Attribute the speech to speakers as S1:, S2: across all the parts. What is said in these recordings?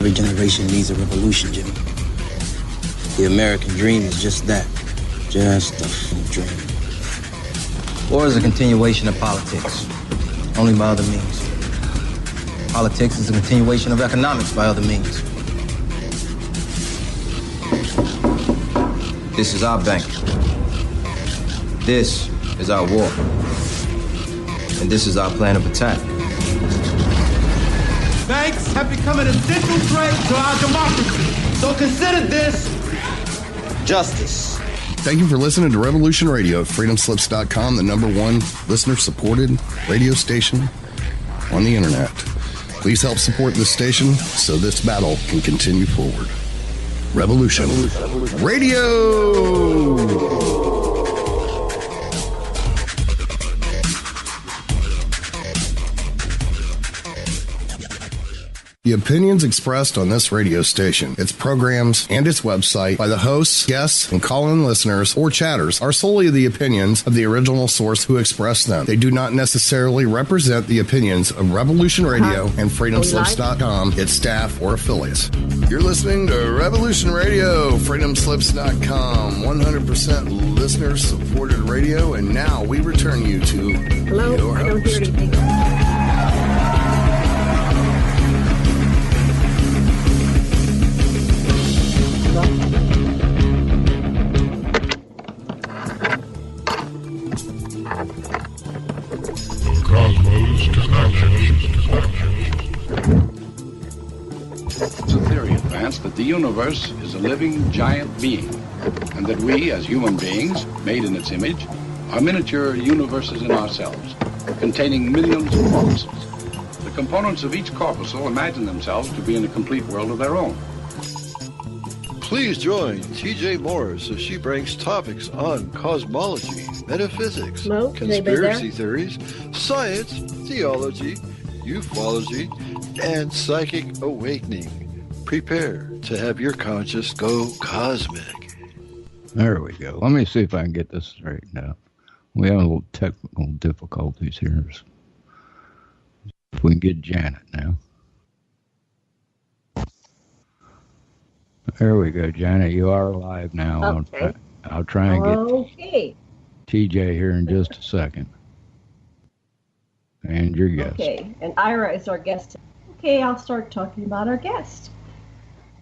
S1: Every generation needs a revolution, Jimmy. The American dream is just that. Just a dream. War is a continuation of politics, only by other means. Politics is a continuation of economics by other means. This is our bank. This is our war. And this is our plan of attack.
S2: Banks have become an essential threat to our democracy. So consider this justice.
S3: Thank you for listening to Revolution Radio at freedomslips.com, the #1 listener-supported radio station on the internet. Please help support this station so this battle can continue forward. Revolution Radio! The opinions expressed on this radio station, its programs, and its website by the hosts, guests, and call-in listeners or chatters are solely the opinions of the original source who expressed them. They do not necessarily represent the opinions of Revolution Radio and freedomslips.com, its staff, or affiliates. You're listening to Revolution Radio, freedomslips.com, 100% listener-supported radio, and now we return you to
S4: Hello?
S3: your host.
S4: I don't hear anything.
S5: It's a theory advanced that the universe is a living giant being, and that we, as human beings, made in its image, are miniature universes in ourselves, containing millions of corpuscles. The components of each corpuscle imagine themselves to be in a complete world of their own.
S6: Please join T.J. Morris as she brings topics on cosmology, metaphysics, conspiracy theories, science, theology, ufology, and psychic awakening. Prepare to have your conscious go cosmic.
S7: There we go. Let me see if I can get this straightened out. We have a little technical difficulties here. If we can get Janet now. There we go, Janet. You are live now.
S4: Okay.
S7: I'll try and
S4: get
S7: TJ here in just a second. And your guest.
S4: Okay, and Ira is our guest. Okay, I'll start talking about our guest.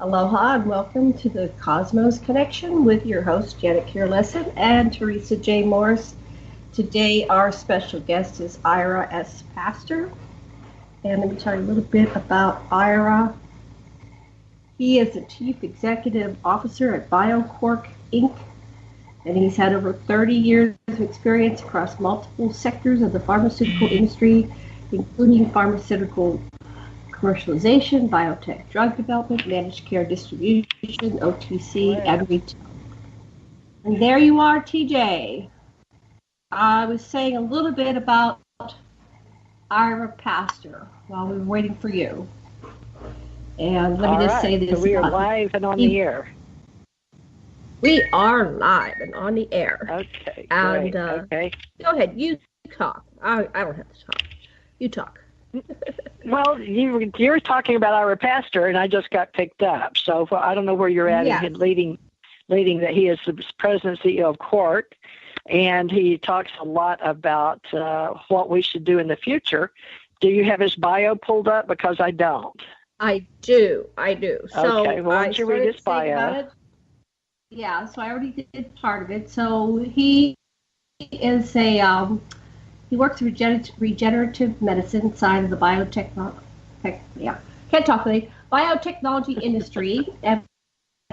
S4: Aloha and welcome to the Cosmos Connection with your host, Janet Lessin and Theresa J. Morris. Today, our special guest is Ira S. Pastor. And let me tell you a little bit about Ira. He is the Chief Executive Officer at BioQuark, Inc., and he's had over 30 years of experience across multiple sectors of the pharmaceutical industry, including pharmaceutical commercialization, biotech drug development, managed care distribution, OTC, and retail. And there you are, TJ. I was saying a little bit about Ira Pastor while we were waiting for you. And let me just say this.
S8: So we are live and on the air.
S4: We are live and on the air.
S8: Okay,
S4: and,
S8: great. Okay.
S4: Go ahead. You talk. I don't have to talk. You talk.
S8: Well, you're talking about our pastor, and I just got picked up. So I don't know where you're at in leading that he is the president and CEO of Quark, and he talks a lot about what we should do in the future. Do you have his bio pulled up? Because I don't.
S4: I do. So
S8: okay, well, why don't you read his bio?
S4: Yeah, so I already did part of it. So he is he works in regenerative medicine side of the biotechnology industry. And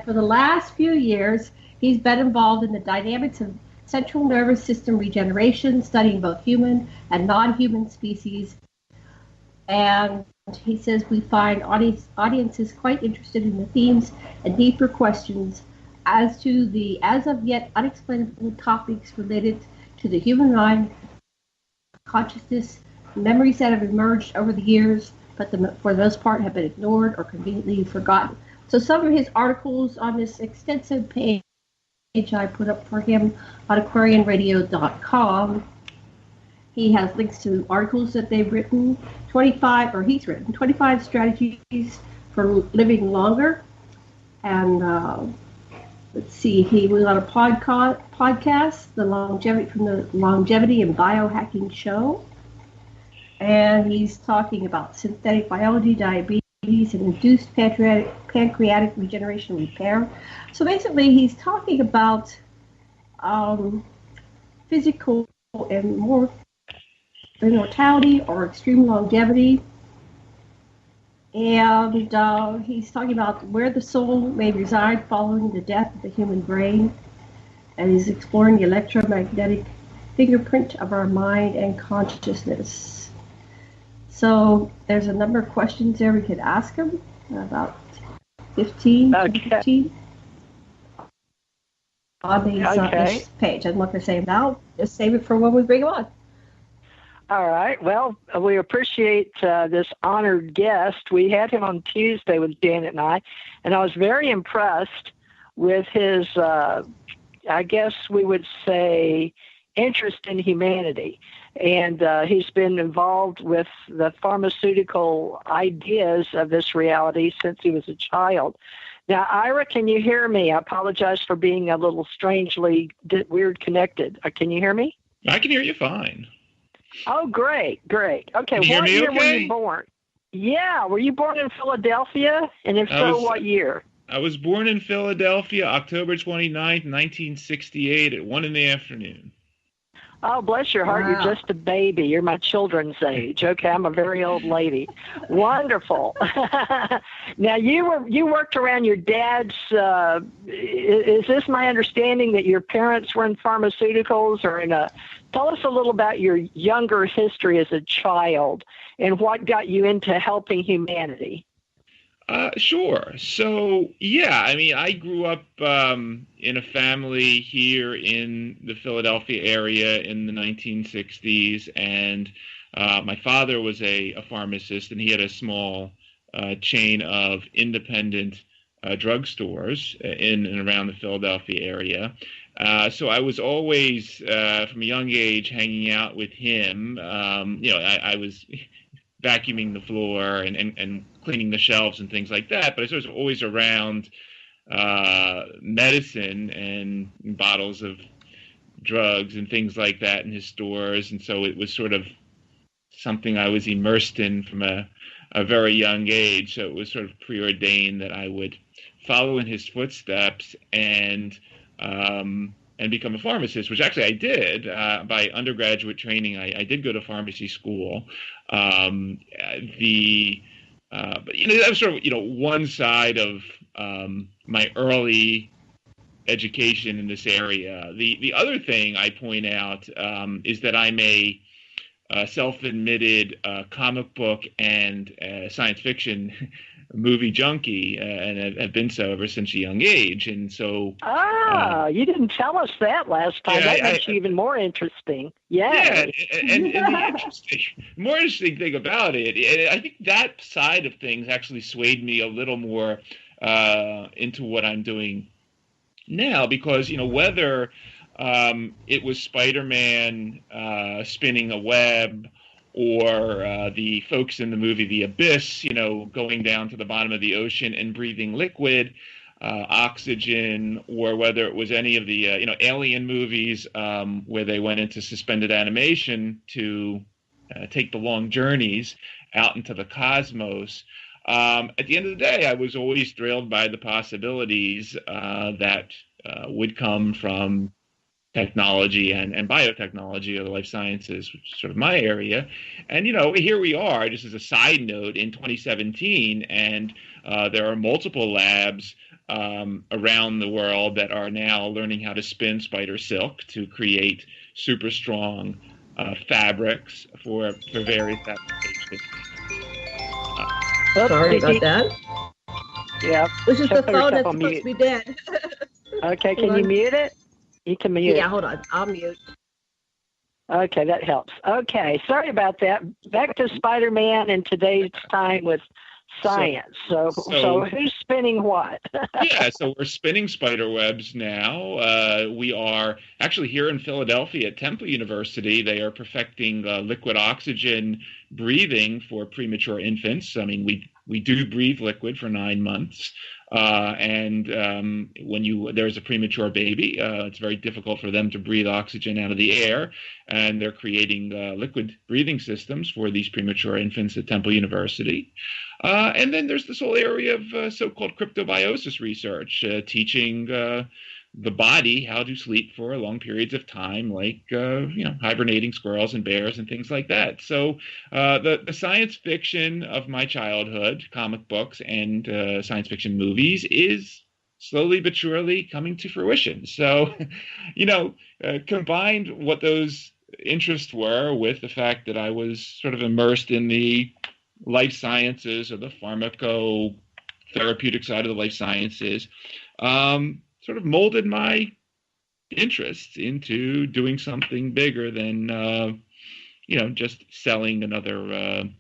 S4: for the last few years, he's been involved in the dynamics of central nervous system regeneration, studying both human and non-human species. And he says we find audiences quite interested in the themes and deeper questions as to the as of yet unexplainable topics related to the human mind, consciousness, memories that have emerged over the years, but for the most part have been ignored or conveniently forgotten. So some of his articles on this extensive page I put up for him on aquarianradio.com. He has links to articles that they've written, 25 strategies for living longer. And let's see, he was on a podcast, the Longevity and Biohacking Show. And he's talking about synthetic biology, diabetes, and induced pancreatic regeneration repair. So basically, he's talking about physical and more immortality or extreme longevity. And he's talking about where the soul may reside following the death of the human brain. And he's exploring the electromagnetic fingerprint of our mind and consciousness. So there's a number of questions there we could ask him, about 15 on this page. I'm not going to say it now. Just save it for when we bring him on.
S8: All right. Well, we appreciate this honored guest. We had him on Tuesday with Janet and I was very impressed with his, I guess we would say, interest in humanity. And he's been involved with the pharmaceutical ideas of this reality since he was a child. Now, Ira, can you hear me? I apologize for being a little strangely weird connected. Can you hear me?
S9: I can hear you fine.
S8: Oh, great. Okay,
S9: what year were
S8: you born? Yeah, were you born in Philadelphia? And if so, what year?
S9: I was born in Philadelphia, October 29th, 1968 at 1 p.m.
S8: Oh, bless your heart. Wow. You're just a baby. You're my children's age. Okay, I'm a very old lady. Wonderful. Now, you worked around your dad's, is this my understanding that your parents were in pharmaceuticals or in a, tell us a little about your younger history as a child and what got you into helping humanity.
S9: Sure. So, yeah, I mean, I grew up in a family here in the Philadelphia area in the 1960s, and my father was a pharmacist, and he had a small chain of independent drugstores in and around the Philadelphia area. So I was always, from a young age, hanging out with him. I was vacuuming the floor and cleaning the shelves and things like that, but I was always around medicine and bottles of drugs and things like that in his stores, and so it was sort of something I was immersed in from a very young age, so it was sort of preordained that I would follow in his footsteps and become a pharmacist, which actually I did. By undergraduate training, I did go to pharmacy school. But that was sort of one side of my early education in this area. The other thing I point out is that I'm a self-admitted comic book and science fiction movie junkie, and have been so ever since a young age. And so,
S8: you didn't tell us that last time. That makes you even more interesting. Yeah,
S9: and the more interesting thing about it, I think that side of things actually swayed me a little more into what I'm doing now, because whether it was Spider-Man spinning a web, or the folks in the movie The Abyss, going down to the bottom of the ocean and breathing liquid, oxygen, or whether it was any of the alien movies where they went into suspended animation to take the long journeys out into the cosmos. At the end of the day, I was always thrilled by the possibilities that would come from technology and biotechnology, or the life sciences, which is sort of my area. And, here we are, just as a side note, in 2017, and there are multiple labs around the world that are now learning how to spin spider silk to create super strong fabrics for various applications.
S4: Sorry about that.
S8: Yeah.
S4: This is the phone that's supposed to be dead.
S8: Okay, can you mute it? You can mute.
S4: Yeah, hold on. I'll mute.
S8: Okay, that helps. Okay, sorry about that. Back to Spider-Man and today's time with science. So who's spinning what?
S9: Yeah, so we're spinning spider webs now. We are actually here in Philadelphia at Temple University. They are perfecting liquid oxygen breathing for premature infants. I mean, we we do breathe liquid for 9 months. And when there's a premature baby, it's very difficult for them to breathe oxygen out of the air. And they're creating liquid breathing systems for these premature infants at Temple University. And then there's this whole area of so-called cryptobiosis research, teaching the body how to sleep for long periods of time, like hibernating squirrels and bears and things like that. So the science fiction of my childhood, comic books and science fiction movies, is slowly but surely coming to fruition. So, combined what those interests were with the fact that I was sort of immersed in the life sciences or the pharmacotherapeutic side of the life sciences, sort of molded my interests into doing something bigger than, just selling another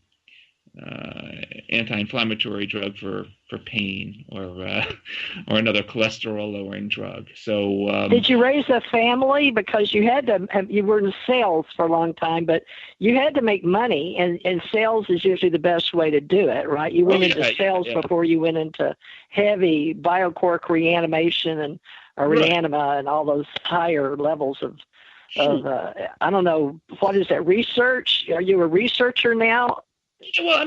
S9: anti-inflammatory drug for pain or another cholesterol-lowering drug. So,
S8: did you raise a family? Because you had to. You were in sales for a long time, but you had to make money, and sales is usually the best way to do it, right? You went into sales before you went into heavy BioCork reanimation and reanima and all those higher levels of I don't know, what is that, research? Are you a researcher now?
S9: Well,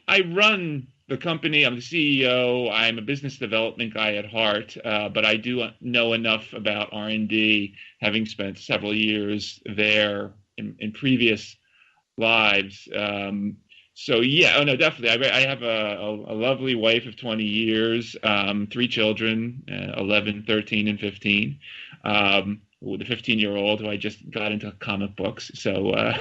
S9: I run the company. I'm the CEO. I'm a business development guy at heart, but I do know enough about R&D, having spent several years there in previous lives. So yeah, definitely. I have a lovely wife of 20 years, 3 children, 11, 13, and 15. With a 15-year-old who I just got into comic books, so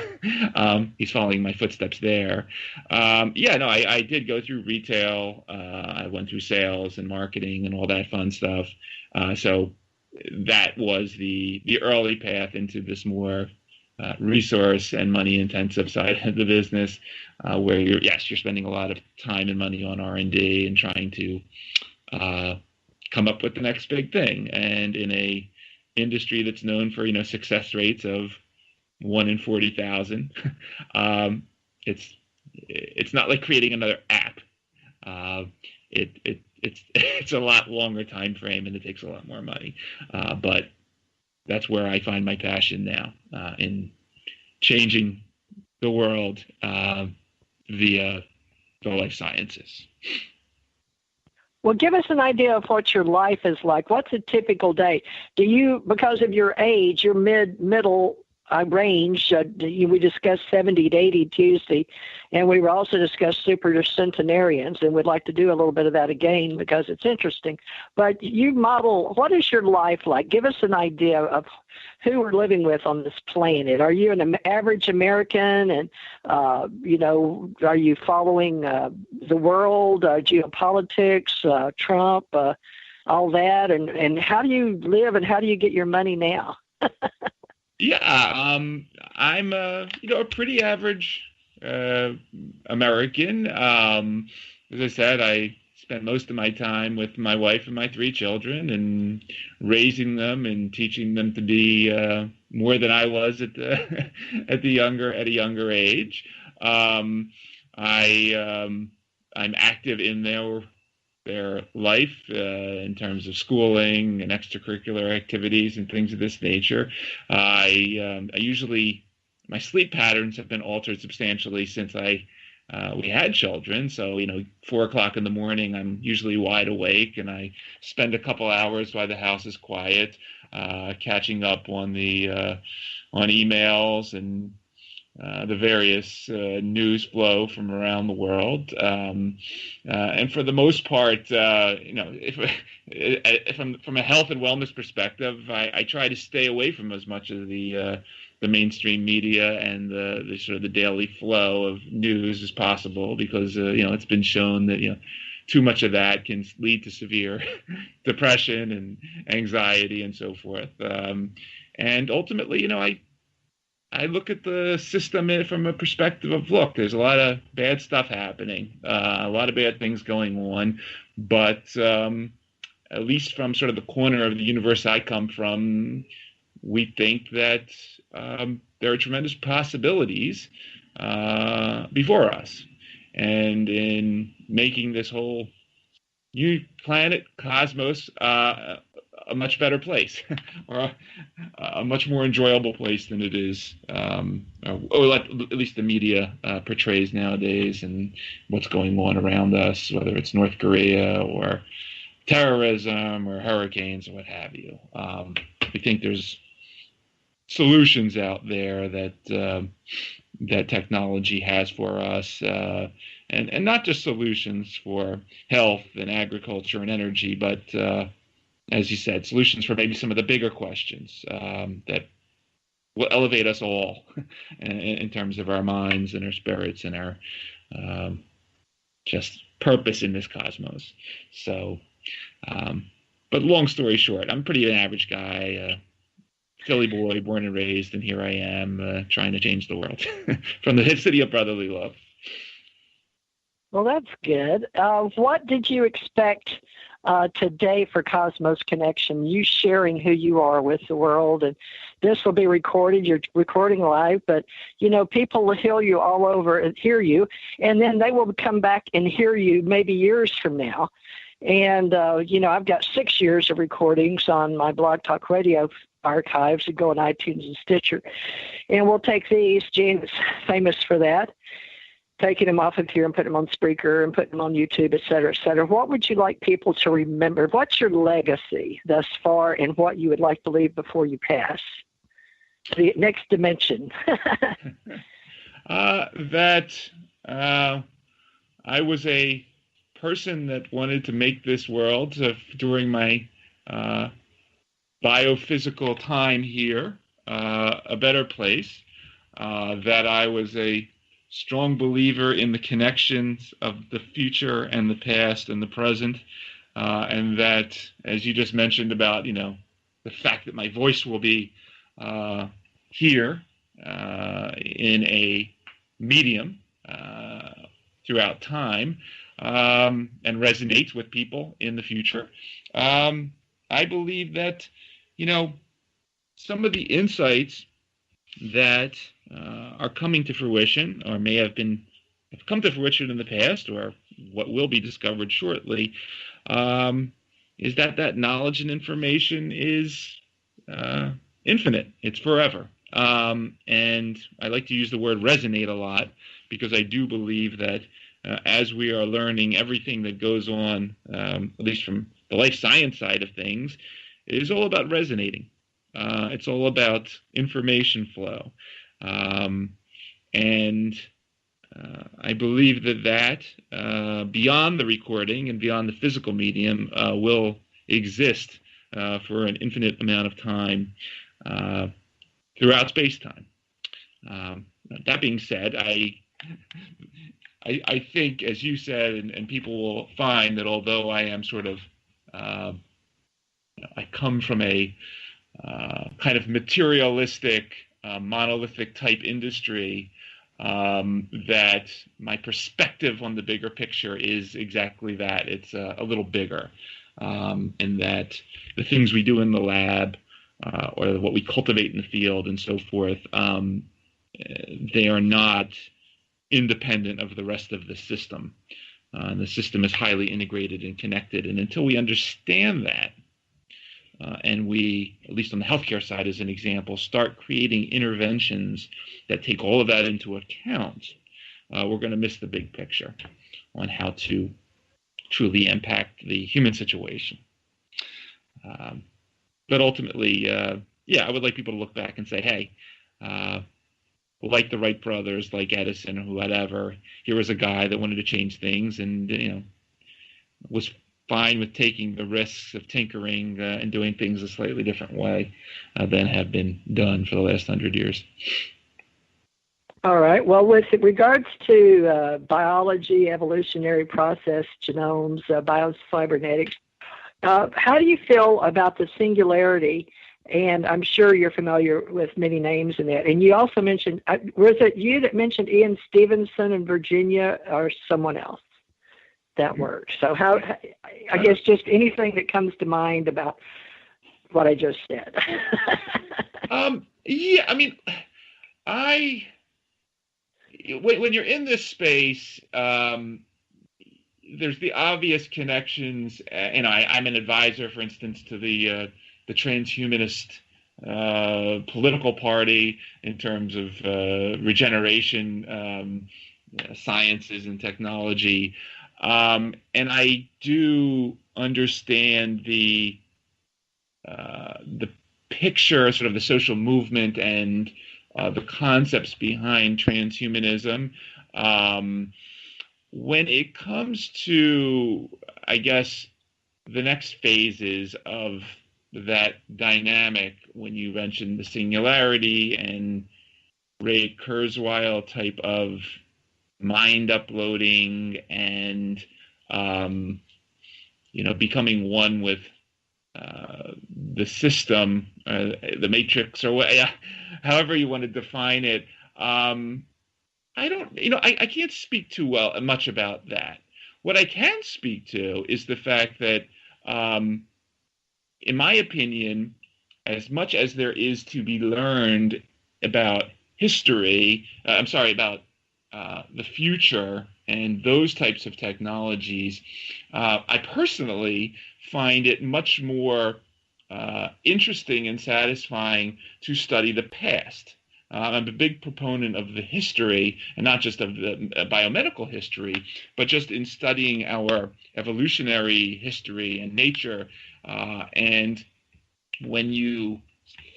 S9: he's following my footsteps there. I did go through retail. I went through sales and marketing and all that fun stuff. So that was the early path into this more resource and money-intensive side of the business, where you're spending a lot of time and money on R&D and trying to come up with the next big thing. And in a industry that's known for success rates of 1 in 40,000, it's not like creating another app. It's a lot longer time frame and it takes a lot more money. But that's where I find my passion now, in changing the world via the life sciences.
S8: Well, give us an idea of what your life is like. What's a typical day? Do you, because of your age, your middle range, we discussed 70 to 80 Tuesday, and we were also discussed super centenarians, and we'd like to do a little bit of that again because it's interesting. But you model, what is your life like? Give us an idea of who we're living with on this planet. Are you an average American, and are you following the world, geopolitics, Trump, all that, and how do you live and how do you get your money now?
S9: I'm a pretty average American. As I said, I spent most of my time with my wife and my 3 children and raising them and teaching them to be more than I was at a younger age. I'm active in their life in terms of schooling and extracurricular activities and things of this nature. I usually, my sleep patterns have been altered substantially since we had children. So 4 o'clock in the morning, I'm usually wide awake, and I spend a couple hours while the house is quiet, catching up on the on emails and the various news flow from around the world, and for the most part, from a health and wellness perspective, I try to stay away from as much of the mainstream media and the sort of the daily flow of news as possible, because it's been shown that too much of that can lead to severe depression and anxiety and so forth. And ultimately, I look at the system from a perspective of, look, there's a lot of bad stuff happening, a lot of bad things going on, but at least from sort of the corner of the universe I come from, we think that there are tremendous possibilities before us. and in making this whole new planet, cosmos, a much better place, or a much more enjoyable place than it is, or at least the media portrays nowadays, and what's going on around us, whether it's North Korea or terrorism or hurricanes or what have you. We think there's solutions out there that that technology has for us, and not just solutions for health and agriculture and energy, but as you said, solutions for maybe some of the bigger questions that will elevate us all in terms of our minds and our spirits and our just purpose in this cosmos. So, but long story short, I'm pretty an average guy, Philly boy, born and raised, and here I am trying to change the world from the city of brotherly love.
S8: Well, that's good. What did you expect today for Cosmos Connection? You sharing who you are with the world, and this will be recorded. You're recording live, but people will hear you all over and hear you, and then they will come back and hear you maybe years from now. And I've got 6 years of recordings on my Blog Talk Radio archives that go on iTunes and Stitcher, and we'll take these. Jane is famous for that, taking them off of here and putting them on Spreaker and putting them on YouTube, et cetera, et cetera. What would you like people to remember? What's your legacy thus far, and what you would like to leave before you pass? The next dimension.
S9: That I was a person that wanted to make this world during my biophysical time here a better place, that I was a strong believer in the connections of the future and the past and the present, and that, as you just mentioned about, the fact that my voice will be here in a medium throughout time, and resonates with people in the future. I believe that, some of the insights that are coming to fruition, or may have come to fruition in the past, or what will be discovered shortly, is that knowledge and information is infinite. It's forever. And I like to use the word resonate a lot, because I do believe that as we are learning everything that goes on, at least from the life science side of things, it is all about resonating. It's all about information flow. And I believe that beyond the recording and beyond the physical medium will exist for an infinite amount of time throughout space-time. That being said, I think, as you said, and people will find that although I am sort of, I come from a kind of materialistic, monolithic type industry, that my perspective on the bigger picture is exactly that. It's a little bigger, and that the things we do in the lab, or what we cultivate in the field and so forth, they are not independent of the rest of the system. And the system is highly integrated and connected. And until we understand that, and we, at least on the healthcare side as an example, start creating interventions that take all of that into account, we're going to miss the big picture on how to truly impact the human situation. But ultimately, I would like people to look back and say, hey, like the Wright brothers, like Edison or whatever, here was a guy that wanted to change things and, was fine with taking the risks of tinkering and doing things a slightly different way than have been done for the last 100 years.
S8: All right. Well, with regards to biology, evolutionary process, genomes, biocybernetics, how do you feel about the singularity? And I'm sure you're familiar with many names in that. And you also mentioned, was it you that mentioned Ian Stevenson in Virginia, or someone else that word? So I guess just anything that comes to mind about what I just said.
S9: when you're in this space, there's the obvious connections. I'm an advisor, for instance, to the transhumanist political party in terms of regeneration sciences and technology, and I do understand the picture, sort of the social movement and the concepts behind transhumanism. When it comes to, I guess, the next phases of that dynamic, when you mentioned the singularity and Ray Kurzweil type of mind uploading and, becoming one with the system, the matrix, or however you want to define it, I can't speak too much about that. What I can speak to is the fact that, in my opinion, as much as there is to be learned about history, about the future and those types of technologies, I personally find it much more interesting and satisfying to study the past. I'm a big proponent of the history, and not just of the biomedical history, but just in studying our evolutionary history and nature. And when you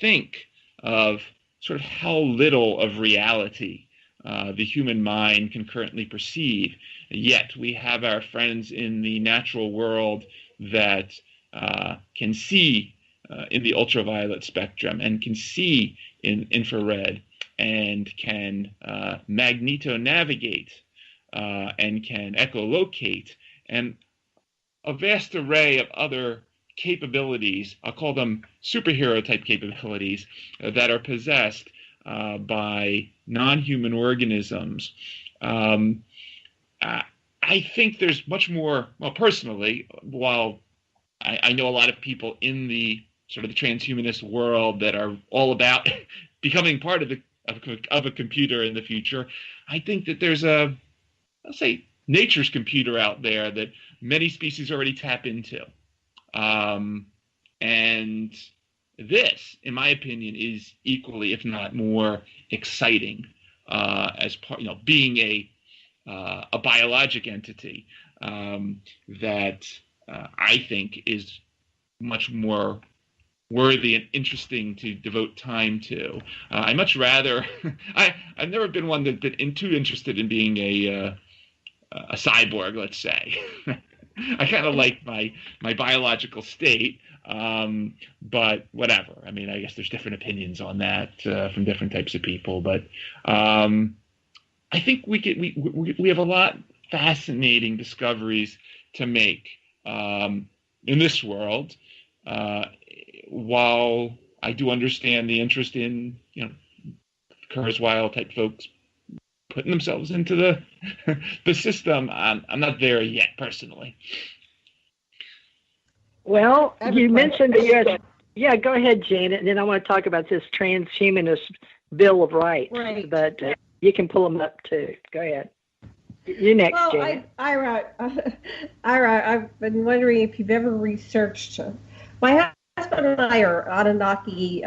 S9: think of sort of how little of reality the human mind can currently perceive, yet we have our friends in the natural world that can see in the ultraviolet spectrum and can see in infrared and can magneto-navigate and can echolocate, and a vast array of other capabilities, I'll call them superhero-type capabilities, that are possessed by non-human organisms. I think there's much more, well, personally, while I know a lot of people in the sort of the transhumanist world that are all about becoming part of a computer in the future, I think that there's I'll say, nature's computer out there that many species already tap into. And this, in my opinion, is equally, if not more, exciting as part, being a biologic entity that I think is much more worthy and interesting to devote time to. I much rather. I've never been one that's been too interested in being a cyborg, let's say. I kind of like my biological state, but whatever. I mean, I guess there's different opinions on that from different types of people. But I think we have a lot fascinating discoveries to make in this world. While I do understand the interest in Kurzweil type folks putting themselves into the system, I'm not there yet personally.
S8: Well, you mentioned the U.S. Yeah, go ahead, Janet, and then I want to talk about this transhumanist Bill of Rights. Right. But you can pull them up too. Go ahead. You're next, Janet.
S4: Ira, I've been wondering if you've ever researched. My husband and I are Anunnaki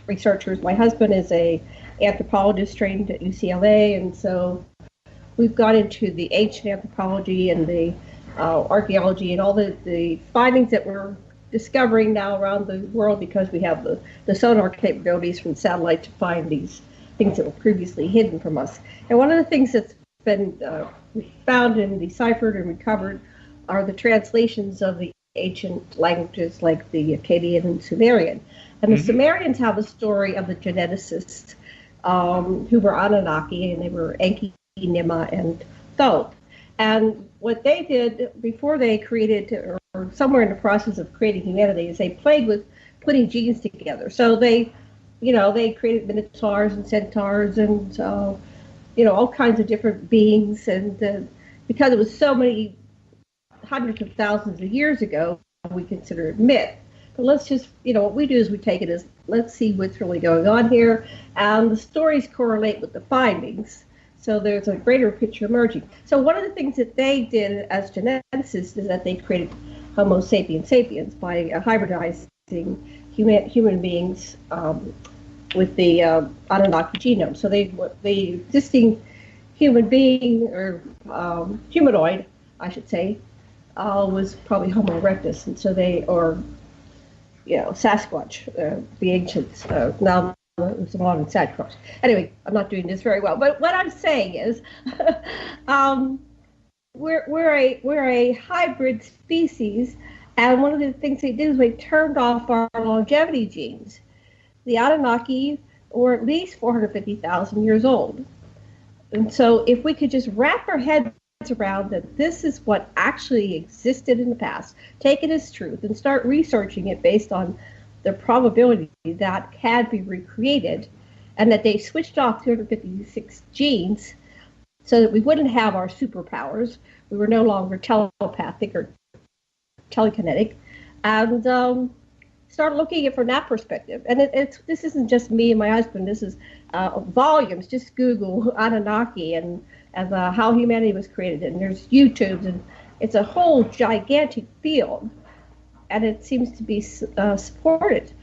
S4: researchers. My husband is a anthropologist trained at UCLA, and so we've gone into the ancient anthropology and the archaeology and all the findings that we're discovering now around the world, because we have the sonar capabilities from satellite to find these things that were previously hidden from us. And one of the things that's been found and deciphered and recovered are the translations of the ancient languages like the Akkadian and Sumerian. And the Sumerians have a story of the geneticists who were Anunnaki, and they were Enki, Nima, and Thoth. And what they did before they created, or somewhere in the process of creating humanity, is they played with putting genes together. So they created minotaurs and centaurs and all kinds of different beings. And because it was so many hundreds of thousands of years ago, we consider it myth. But let's just, what we do is we take it as, let's see what's really going on here. And the stories correlate with the findings. So there's a greater picture emerging. So one of the things that they did as geneticists is that they created Homo sapiens sapiens by hybridizing human beings with the Anunnaki genome. So the existing human being, or humanoid, I should say, was probably Homo erectus, and so Sasquatch, the ancients. Now it was modern Sasquatch. Anyway, I'm not doing this very well, but what I'm saying is, we're a hybrid species, and one of the things they did is they turned off our longevity genes. The Anunnaki were at least 450,000 years old. And so if we could just wrap our heads around that this is what actually existed in the past, take it as truth, and start researching it based on the probability that can be recreated, and that they switched off 256 genes so that we wouldn't have our superpowers. We were no longer telepathic or telekinetic, and start looking at it from that perspective. And this isn't just me and my husband. This is volumes. Just Google Anunnaki and how humanity was created. And there's YouTubes, and it's a whole gigantic field. And it seems to be supported,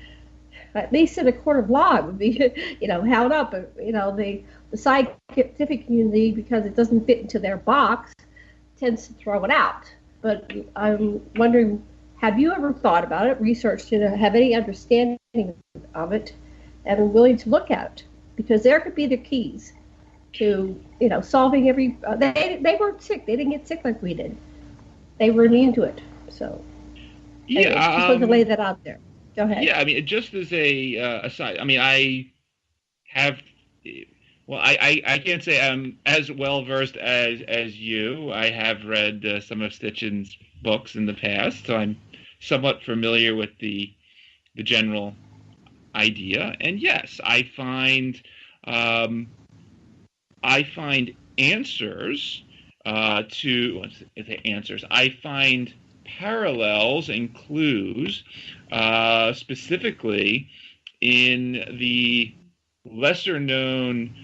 S4: at least in a court of law. It would be, held up. The scientific community, because it doesn't fit into their box, tends to throw it out. But I'm wondering, have you ever thought about it, researched it, have any understanding of it, and are willing to look at it? Because there could be the keys to, solving every. They weren't sick. They didn't get sick like we did. They were immune to it. So,
S9: yeah,
S4: just wanted to lay that out there. Go ahead.
S9: Yeah, I mean, just as a aside, I mean, I have. Well, I can't say I'm as well versed as you. I have read some of Stitchin's books in the past, so I'm somewhat familiar with the general idea. And yes, I find answers I find parallels and clues, specifically in the lesser known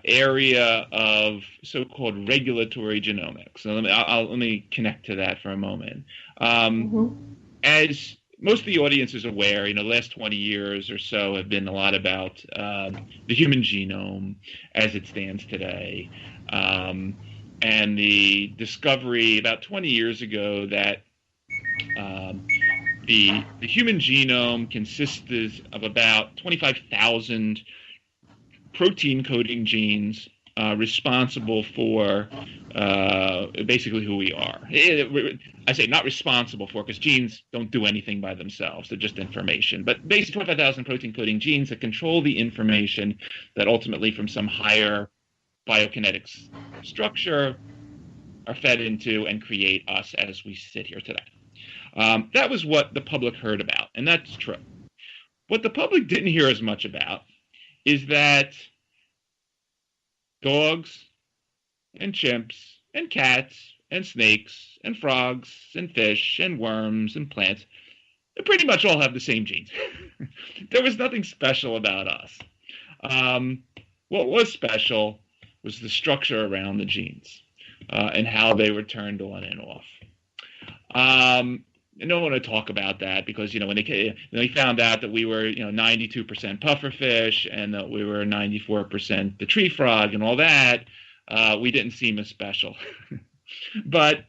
S9: area of so-called regulatory genomics. So let me connect to that for a moment. As most of the audience is aware, the last 20 years or so have been a lot about the human genome as it stands today, and the discovery about 20 years ago that the human genome consists of about 25,000 protein coding genes responsible for basically who we are. I say not responsible for, because genes don't do anything by themselves. They're just information. But basically 25,000 protein coding genes that control the information that ultimately from some higher biokinetics structure are fed into and create us as we sit here today. That was what the public heard about, and that's true. What the public didn't hear as much about is that dogs and chimps and cats and snakes and frogs and fish and worms and plants, they pretty much all have the same genes. There was nothing special about us. What was special was the structure around the genes and how they were turned on and off. I don't want to talk about that because, when they found out that we were, 92% pufferfish and that we were 94% the tree frog and all that, we didn't seem as special. But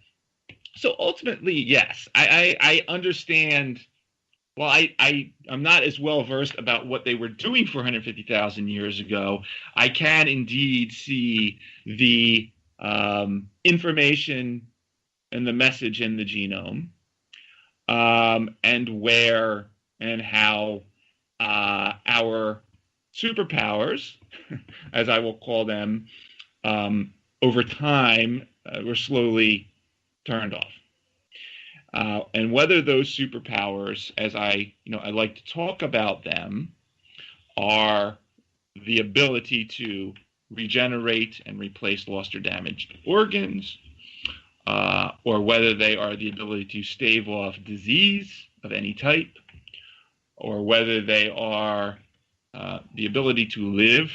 S9: so ultimately, yes, I understand. Well, I'm not as well versed about what they were doing 450,000 years ago. I can indeed see the information and the message in the genome. And where and how our superpowers, as I will call them, over time were slowly turned off. And whether those superpowers, as I like to talk about them, are the ability to regenerate and replace lost or damaged organs, or whether they are the ability to stave off disease of any type, or whether they are the ability to live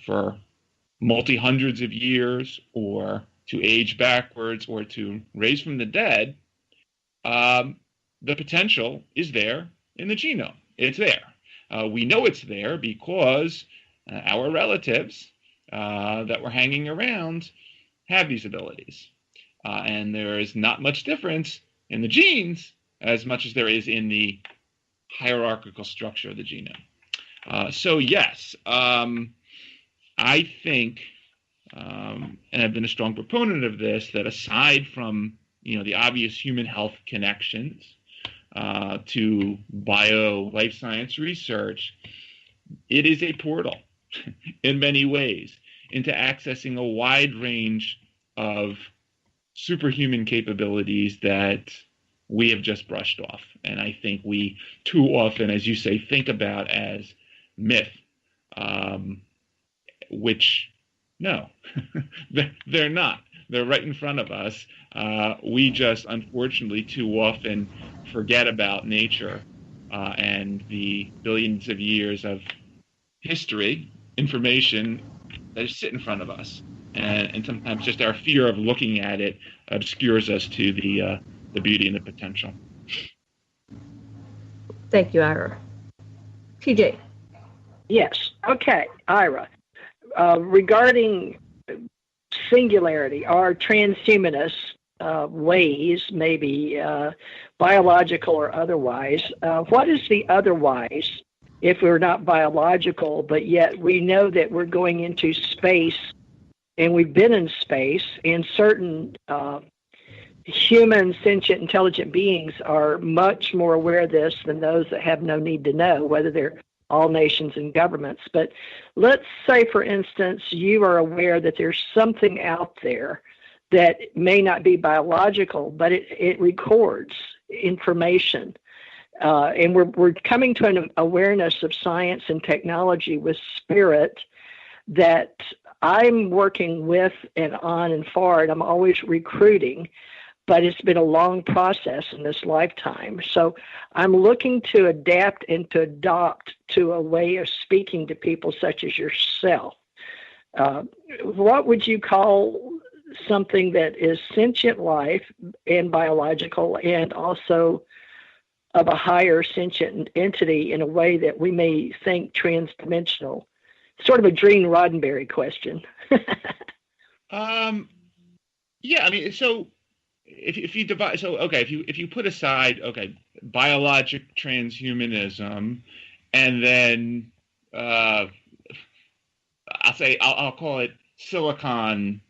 S9: for multi-hundreds of years, or to age backwards, or to raise from the dead, the potential is there in the genome. It's there. We know it's there because our relatives that were hanging around have these abilities. And there is not much difference in the genes as much as there is in the hierarchical structure of the genome. So yes, I think, and I've been a strong proponent of this, that aside from the obvious human health connections to life science research, it is a portal in many ways into accessing a wide range of superhuman capabilities that we have just brushed off. And I think we too often, as you say, think about as myth, which, no, they're not. They're right in front of us. We just, unfortunately, too often forget about nature and the billions of years of history, information that is sit in front of us. And sometimes just our fear of looking at it obscures us to the beauty and the potential.
S4: Thank you, Ira. TJ.
S8: Yes. Okay, Ira. Regarding singularity or transhumanist ways, maybe biological or otherwise, what is the otherwise if we're not biological, but yet we know that we're going into space and we've been in space, and certain human, sentient, intelligent beings are much more aware of this than those that have no need to know, whether they're all nations and governments. But let's say, for instance, you are aware that there's something out there that may not be biological, but it records information. And we're coming to an awareness of science and technology with spirit that I'm working with and on and for, and I'm always recruiting, but it's been a long process in this lifetime. So I'm looking to adapt and to adopt to a way of speaking to people such as yourself. What would you call something that is sentient life and biological and also of a higher sentient entity in a way that we may think transdimensional? Sort of a Gene Roddenberry question.
S9: Yeah, I mean, so if you divide, so okay, if you put aside, okay, biologic transhumanism, and then I'll call it silicon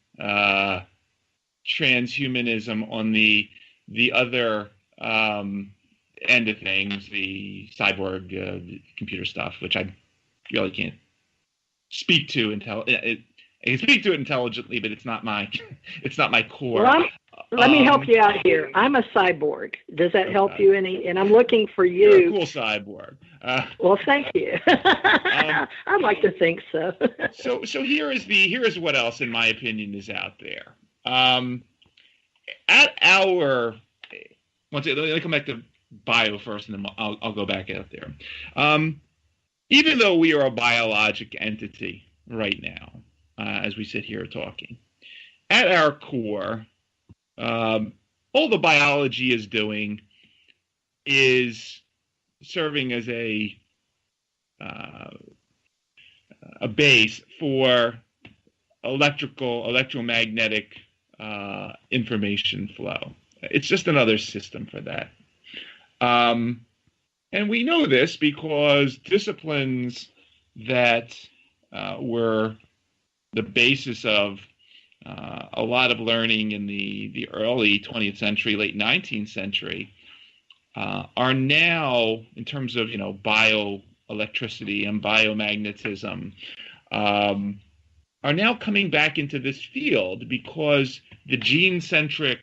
S9: transhumanism on the other end of things, the cyborg computer stuff, which I really can't speak to I can speak to it intelligently, but it's not my core.
S8: Well, let me help you out here. I'm a cyborg. Does that help you any? And I'm looking for you.
S9: You're a cool cyborg.
S8: Well, thank you. I'd like to think so.
S9: So here is what else, in my opinion, is out there. Let me come back to bio first, and then I'll go back out there. Even though we are a biologic entity right now, as we sit here talking, at our core, all the biology is doing is serving as a base for electromagnetic information flow. It's just another system for that. And we know this because disciplines that were the basis of a lot of learning in the early 20th century, late 19th century, are now, in terms of bioelectricity and biomagnetism, are now coming back into this field because the gene-centric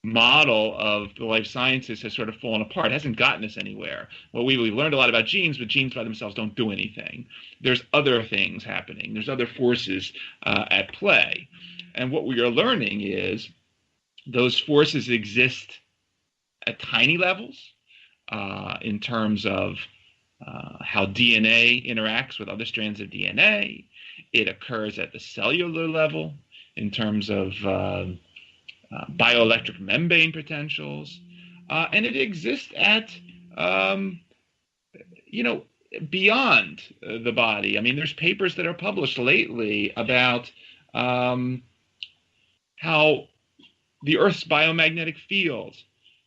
S9: model of the life sciences has sort of fallen apart. It hasn't gotten us anywhere. Well, we've learned a lot about genes, but genes by themselves don't do anything. There's other things happening. There's other forces at play. And what we are learning is those forces exist at tiny levels in terms of how DNA interacts with other strands of DNA. It occurs at the cellular level in terms of bioelectric membrane potentials, and it exists at beyond the body. I mean, there's papers that are published lately about how the Earth's biomagnetic field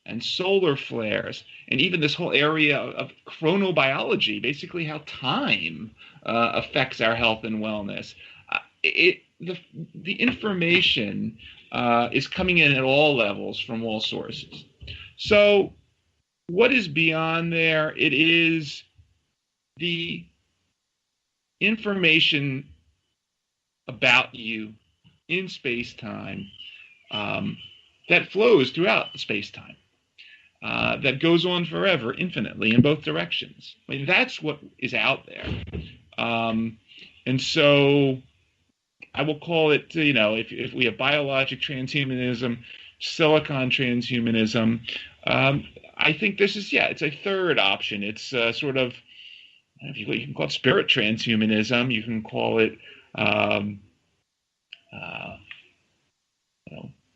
S9: and solar flares, and even this whole area of chronobiology, basically how time affects our health and wellness. The information is coming in at all levels from all sources. So what is beyond there? It is the information about you in space-time that flows throughout space-time, that goes on forever, infinitely, in both directions. I mean, that's what is out there. And so I will call it, if we have biologic transhumanism, silicon transhumanism, I think this is, it's a third option. It's sort of, you can call it spirit transhumanism. You can call it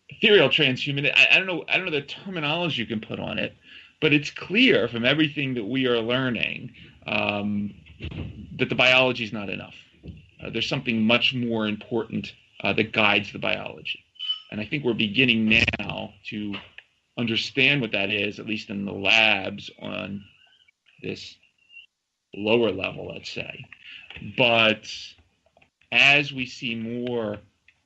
S9: ethereal transhumanism. I don't know the terminology you can put on it, but it's clear from everything that we are learning that the biology is not enough. There's something much more important that guides the biology. And I think we're beginning now to understand what that is, at least in the labs on this lower level, let's say. But as we see more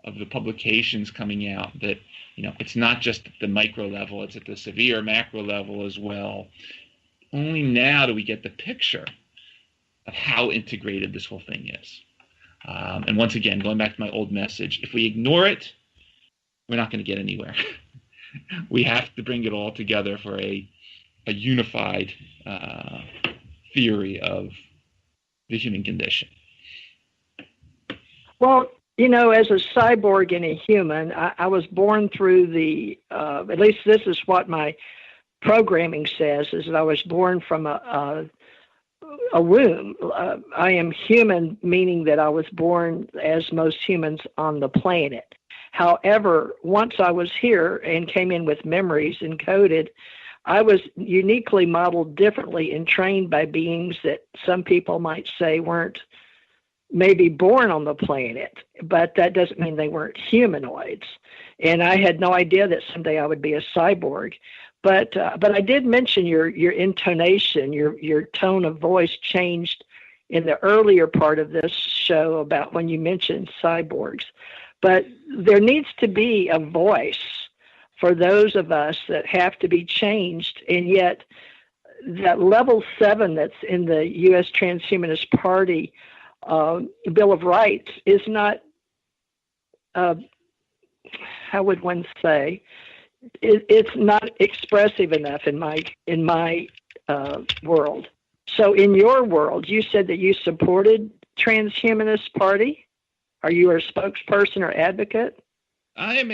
S9: of the publications coming out that, it's not just at the micro level, it's at the severe macro level as well, only now do we get the picture of how integrated this whole thing is. And once again, going back to my old message, if we ignore it, we're not going to get anywhere. We have to bring it all together for a unified theory of the human condition.
S8: Well, as a cyborg and a human, I was born through the, at least this is what my programming says, is that I was born from a womb. I am human, meaning that I was born as most humans on the planet. However, once I was here and came in with memories encoded, I was uniquely modeled differently and trained by beings that some people might say weren't maybe born on the planet, but that doesn't mean they weren't humanoids. And I had no idea that someday I would be a cyborg. But I did mention your intonation, your tone of voice changed in the earlier part of this show about when you mentioned cyborgs. But there needs to be a voice for those of us that have to be changed, and yet that level 7 that's in the U.S. Transhumanist Party Bill of Rights is not, how would one say, it's not expressive enough in my world. So in your world, you said that you supported Transhumanist Party. Are you a spokesperson or advocate?
S9: I am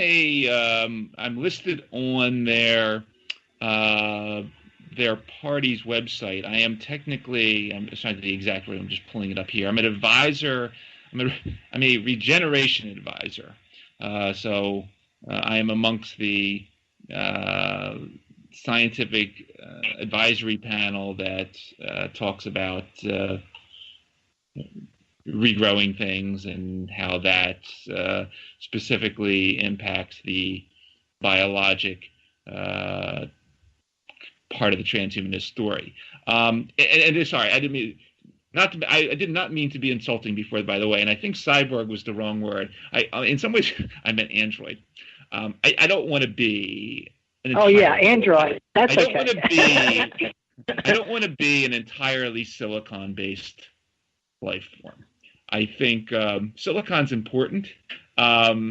S9: I'm listed on their party's website. I am technically, I'm just trying to the exact word, I'm just pulling it up here. I'm an advisor. I'm a regeneration advisor. So I am amongst the scientific advisory panel that talks about regrowing things and how that specifically impacts the biologic part of the transhumanist story. And sorry, I didn't mean I did not mean to be insulting before, by the way. And I think cyborg was the wrong word. In some ways, I meant android. I don't want to be.
S8: Android. That's okay.
S9: I don't want to be an entirely silicon-based life form. I think silicon's important, but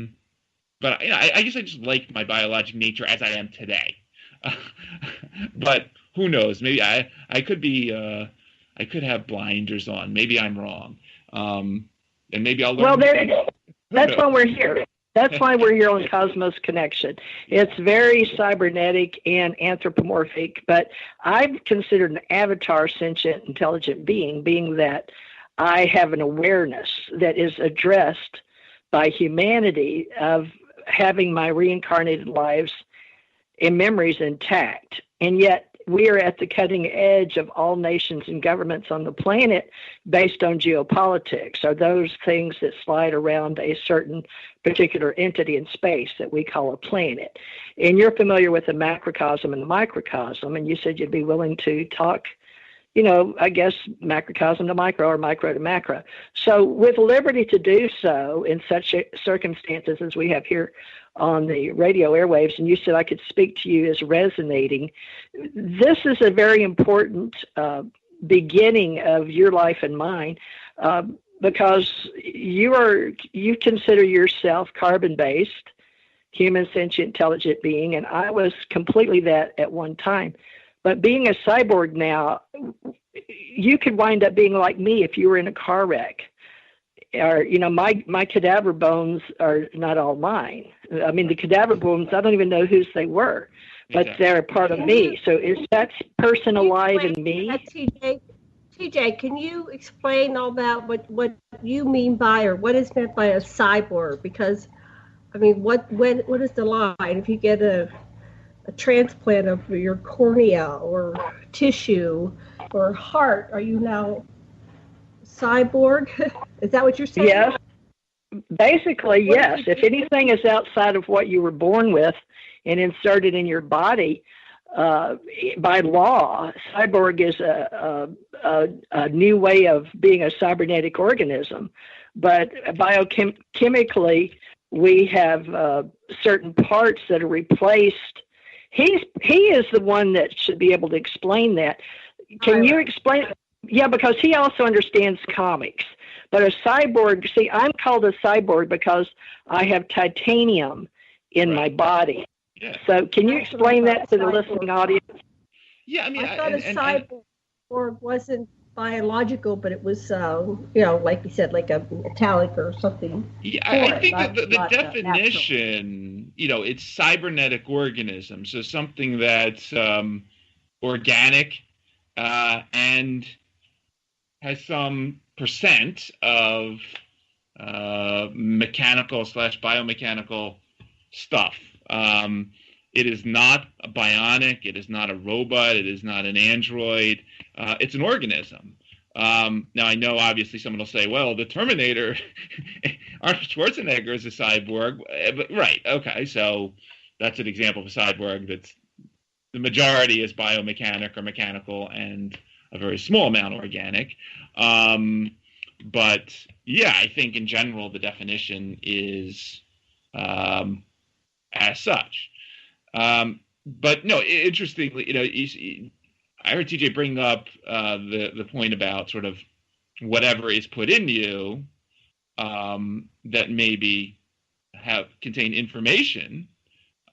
S9: I guess I just like my biologic nature as I am today. But who knows? Maybe I could be. I could have blinders on. Maybe I'm wrong, and maybe I'll learn.
S8: Well, that's why we're here. That's why we're here on Cosmos Connection. It's very cybernetic and anthropomorphic, but I've considered an avatar sentient intelligent being that I have an awareness that is addressed by humanity of having my reincarnated lives and memories intact. And yet we are at the cutting edge of all nations and governments on the planet based on geopolitics, or those things that slide around a certain particular entity in space that we call a planet. And you're familiar with the macrocosm and the microcosm, and you said you'd be willing to talk, I guess macrocosm to micro or micro to macro. So with liberty to do so in such circumstances as we have here on the radio airwaves, and you said I could speak to you as resonating, this is a very important beginning of your life and mine, because you consider yourself carbon-based, human sentient intelligent being, and I was completely that at one time. But being a cyborg now, you could wind up being like me if you were in a car wreck. Or, my cadaver bones are not all mine. I mean, the cadaver bones, I don't even know whose they were, but they're a part of me. So is that person alive in me?
S4: TJ, can you explain all about what you mean by, or what is meant by a cyborg? Because, I mean, what is the line? If you get a transplant of your cornea or tissue or heart, are you now cyborg? Is that what you're saying?
S8: Yes. Basically, yes. If anything is outside of what you were born with and inserted in your body, by law, cyborg is a new way of being a cybernetic organism. But biochemically, we have certain parts that are replaced. He is the one that should be able to explain that. Can you explain? Yeah, because he also understands comics. But a cyborg, see, I'm called a cyborg because I have titanium in my body.
S9: Yeah.
S8: So can you explain that to the listening audience?
S9: Yeah, I mean,
S4: I thought a cyborg wasn't biological, but it was, like you said, like a metallic or something.
S9: Yeah, I think that the definition, it's cybernetic organism, so something that's organic and has some percent of mechanical/biomechanical stuff. It is not a bionic. It is not a robot. It is not an android. It's an organism. Now, I know, obviously, someone will say, well, the Terminator, Arnold Schwarzenegger is a cyborg. But, right, okay, so that's an example of a cyborg that's the majority is biomechanic or mechanical and a very small amount organic. But, yeah, I think in general the definition is as such. But, no, interestingly, I heard TJ bring up the point about sort of whatever is put into you that maybe contain information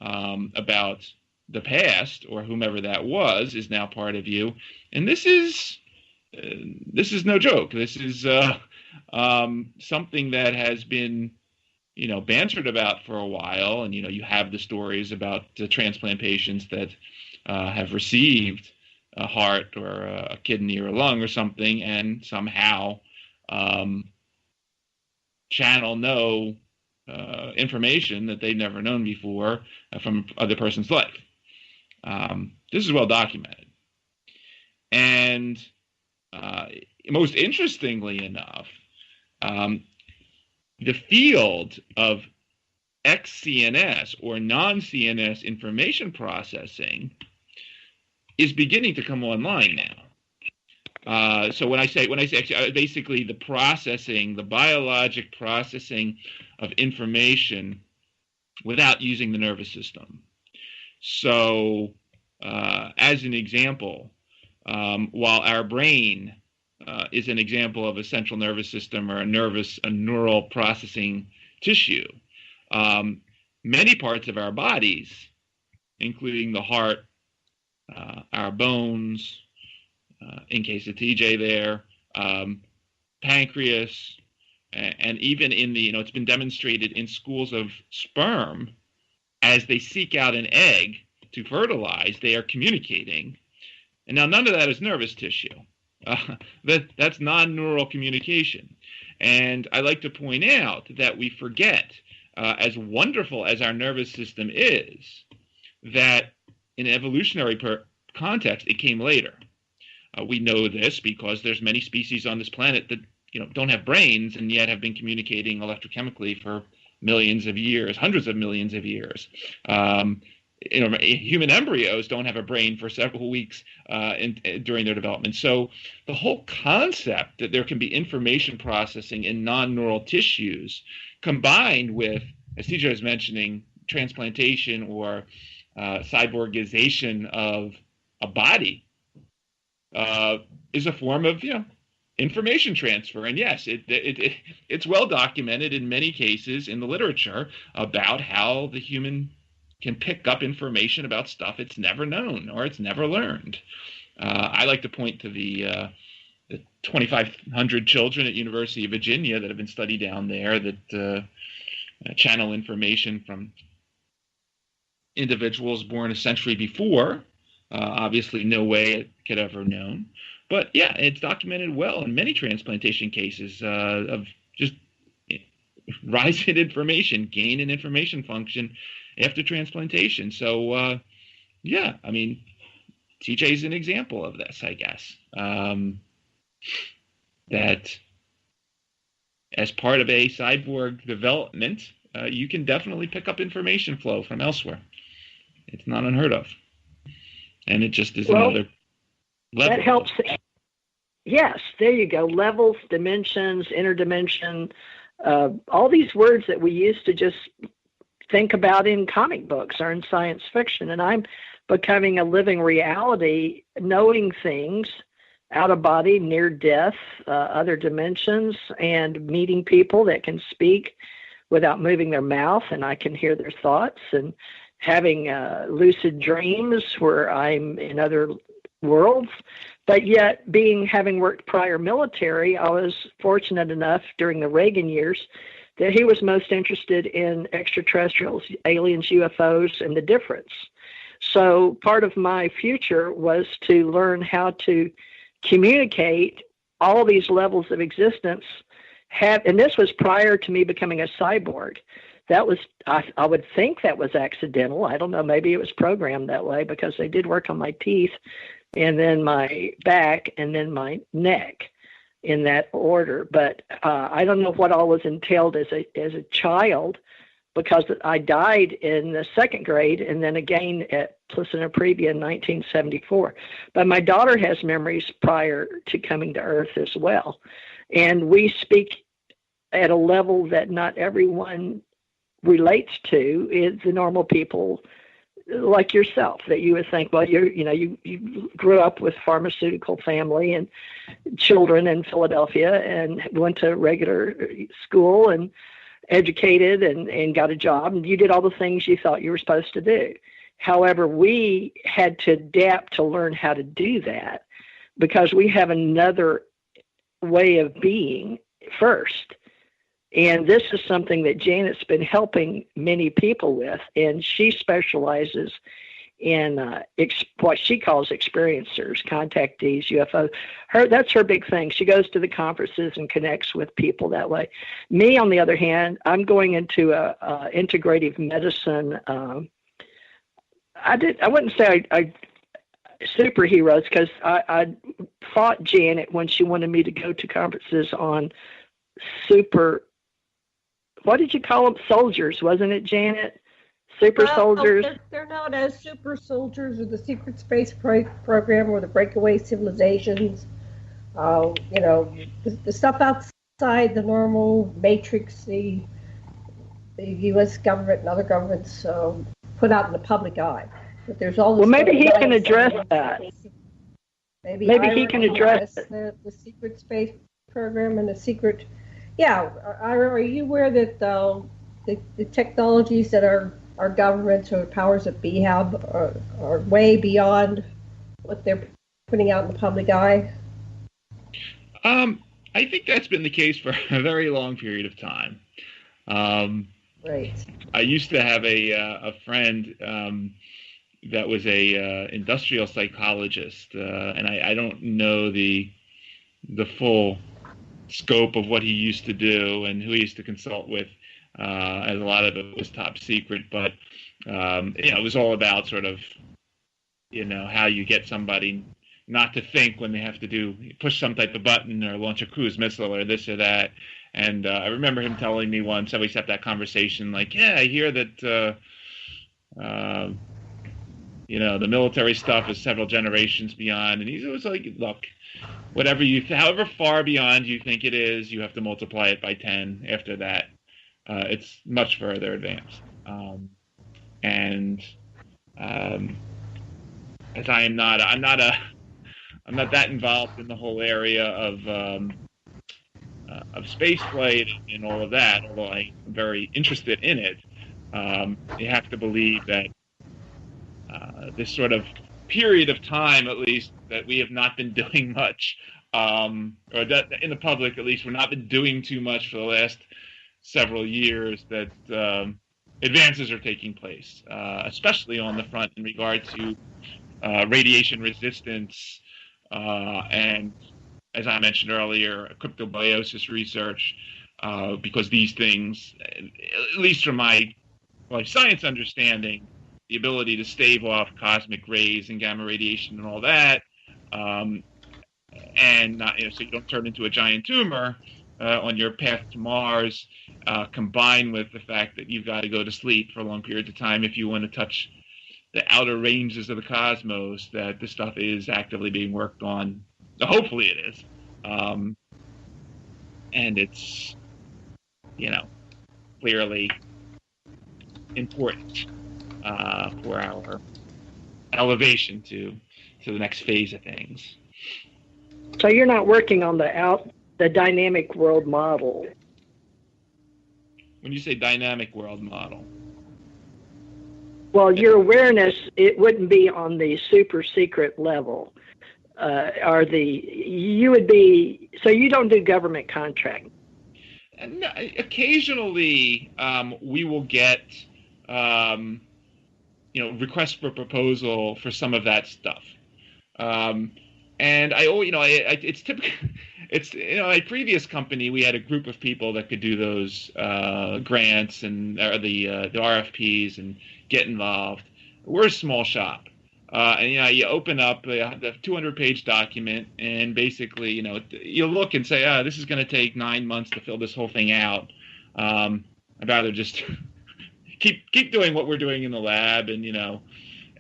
S9: about the past or whomever that was is now part of you, and this is no joke. This is something that has been bantered about for a while, and you have the stories about the transplant patients that have received a heart or a kidney or a lung or something, and somehow channel information that they've never known before from other person's life. This is well documented. And most interestingly enough, the field of ex-CNS or non-CNS information processing is beginning to come online now. So when I say basically the processing, the biologic processing of information without using the nervous system. So as an example, while our brain is an example of a central nervous system or a neural processing tissue, many parts of our bodies, including the heart, our bones, in case of TJ there, pancreas, And even in the, it's been demonstrated in schools of sperm, as they seek out an egg to fertilize, they are communicating. And now none of that is nervous tissue. That's non-neural communication. And I like to point out that we forget, as wonderful as our nervous system is, that in an evolutionary context, it came later. We know this because there's many species on this planet that don't have brains and yet have been communicating electrochemically for millions of years, hundreds of millions of years. Human embryos don't have a brain for several weeks during their development. So the whole concept that there can be information processing in non-neural tissues combined with, as TJ was mentioning, transplantation or cyborgization of a body is a form of, information transfer. And yes, it's well documented in many cases in the literature about how the human can pick up information about stuff it's never known or it's never learned. I like to point to the 2,500 children at University of Virginia that have been studied down there that channel information from individuals born a century before. Obviously, no way it could ever known. But yeah, it's documented well in many transplantation cases of just rise in information, gain in information function after transplantation. So, yeah, I mean, TJ is an example of this, I guess. That as part of a cyborg development, you can definitely pick up information flow from elsewhere. It's not unheard of. And it just is another level.
S8: That helps. Yes, there you go. Levels, dimensions, interdimension, all these words that we used to just think about in comic books or in science fiction. And I'm becoming a living reality, knowing things out of body, near death, other dimensions, and meeting people that can speak without moving their mouth, and I can hear their thoughts, and having lucid dreams where I'm in other worlds. But yet, having worked prior military, I was fortunate enough during the Reagan years that he was most interested in extraterrestrials, aliens, UFOs, and the difference. So part of my future was to learn how to communicate all these levels of existence. And this was prior to me becoming a cyborg. That was, I would think that was accidental. I don't know, maybe it was programmed that way because they did work on my teeth and then my back and then my neck in that order. But I don't know what all was entailed as a child, because I died in the second grade and then again at Placenta Previa in 1974. But my daughter has memories prior to coming to Earth as well. And we speak at a level that not everyone relates to. Is the normal people like yourself, that you would think, well, you grew up with pharmaceutical family and children in Philadelphia and went to regular school and educated and got a job, and you did all the things you thought you were supposed to do. However, we had to adapt to learn how to do that because we have another way of being first. And this is something that Janet's been helping many people with, and she specializes in what she calls experiencers, contactees, UFO. That's her big thing. She goes to the conferences and connects with people that way. Me, on the other hand, I'm going into integrative medicine. I wouldn't say I superheroes, because I fought Janet when she wanted me to go to conferences on what did you call them? Soldiers, wasn't it, Janet? Super soldiers?
S4: They're known as super soldiers, or the secret space program, or the breakaway civilizations. The stuff outside the normal matrix, the U.S. government and other governments put out in the public eye. But there's all this.
S8: Well, maybe he can address that.
S4: Maybe
S8: he can address
S4: the secret space program and the secret. Yeah, are you aware that the technologies that our governments or powers that be have are way beyond what they're putting out in the public eye?
S9: I think that's been the case for a very long period of time.
S4: Right.
S9: I used to have a friend that was a industrial psychologist, and I don't know the full scope of what he used to do and who he used to consult with, as a lot of it was top secret. But it was all about sort of how you get somebody not to think when they have to push some type of button or launch a cruise missile or this or that. And I remember him telling me once, we had that conversation, like, yeah, I hear that, the military stuff is several generations beyond. And he was like, look, however far beyond you think it is, you have to multiply it by 10 after that. It's much further advanced. As I'm not that involved in the whole area of space flight and all of that, although I'm very interested in it. You have to believe that this sort of period of time, at least, that we have not been doing much, or that in the public, at least, we've not been doing too much for the last several years, that advances are taking place, especially on the front in regard to radiation resistance and, as I mentioned earlier, cryptobiosis research, because these things, at least from my life science understanding, the ability to stave off cosmic rays and gamma radiation and all that, and not, so you don't turn into a giant tumor on your path to Mars, combined with the fact that you've got to go to sleep for a long period of time if you want to touch the outer ranges of the cosmos, that this stuff is actively being worked on. Hopefully it is. And it's, clearly important for our elevation to the next phase of things.
S8: So you're not working on the dynamic world model.
S9: When you say dynamic world model?
S8: Well, your awareness, it wouldn't be on the super secret level. You would be, so you don't do government contracting?
S9: No, occasionally, we will get, requests for proposal for some of that stuff. And it's typical. It's, a previous company, we had a group of people that could do those grants and the RFPs and get involved. We're a small shop. And you open up the 200-page document, and basically, you look and say, this is going to take 9 months to fill this whole thing out. I'd rather just keep doing what we're doing in the lab. And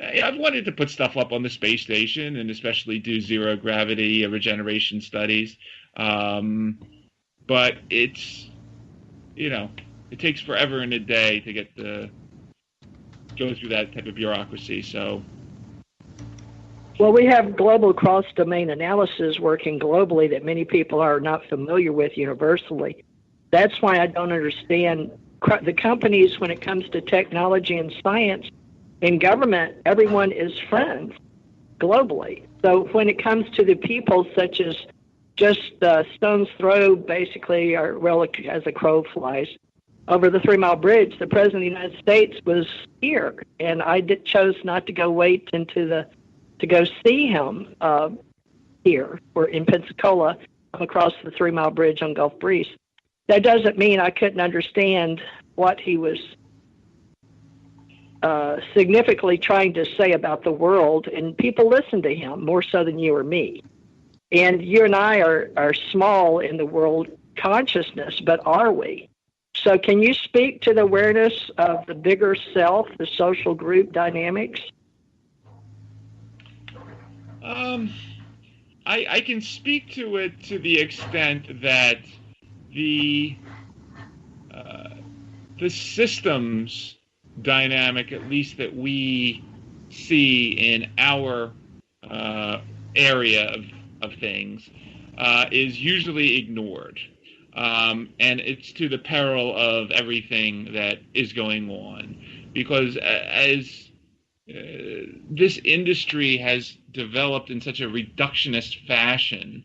S9: I've wanted to put stuff up on the space station, and especially do zero gravity regeneration studies. But it's, it takes forever and a day to go through that type of bureaucracy. So.
S8: Well, we have global cross-domain analysis working globally that many people are not familiar with universally. That's why I don't understand the companies when it comes to technology and science. In government, everyone is friends globally. So when it comes to the people, such as just stone's throw, basically, or well, as a crow flies, over the 3 Mile Bridge, the President of the United States was here, and I chose not to go to go see him here, or in Pensacola, across the 3 Mile Bridge on Gulf Breeze. That doesn't mean I couldn't understand what he was significantly trying to say about the world, and people listen to him more so than you or me. And you and I are small in the world consciousness, but are we? So can you speak to the awareness of the bigger self, the social group dynamics?
S9: I can speak to it to the extent that the systems dynamic, at least that we see in our area of things, is usually ignored. And it's to the peril of everything that is going on. Because as this industry has developed in such a reductionist fashion,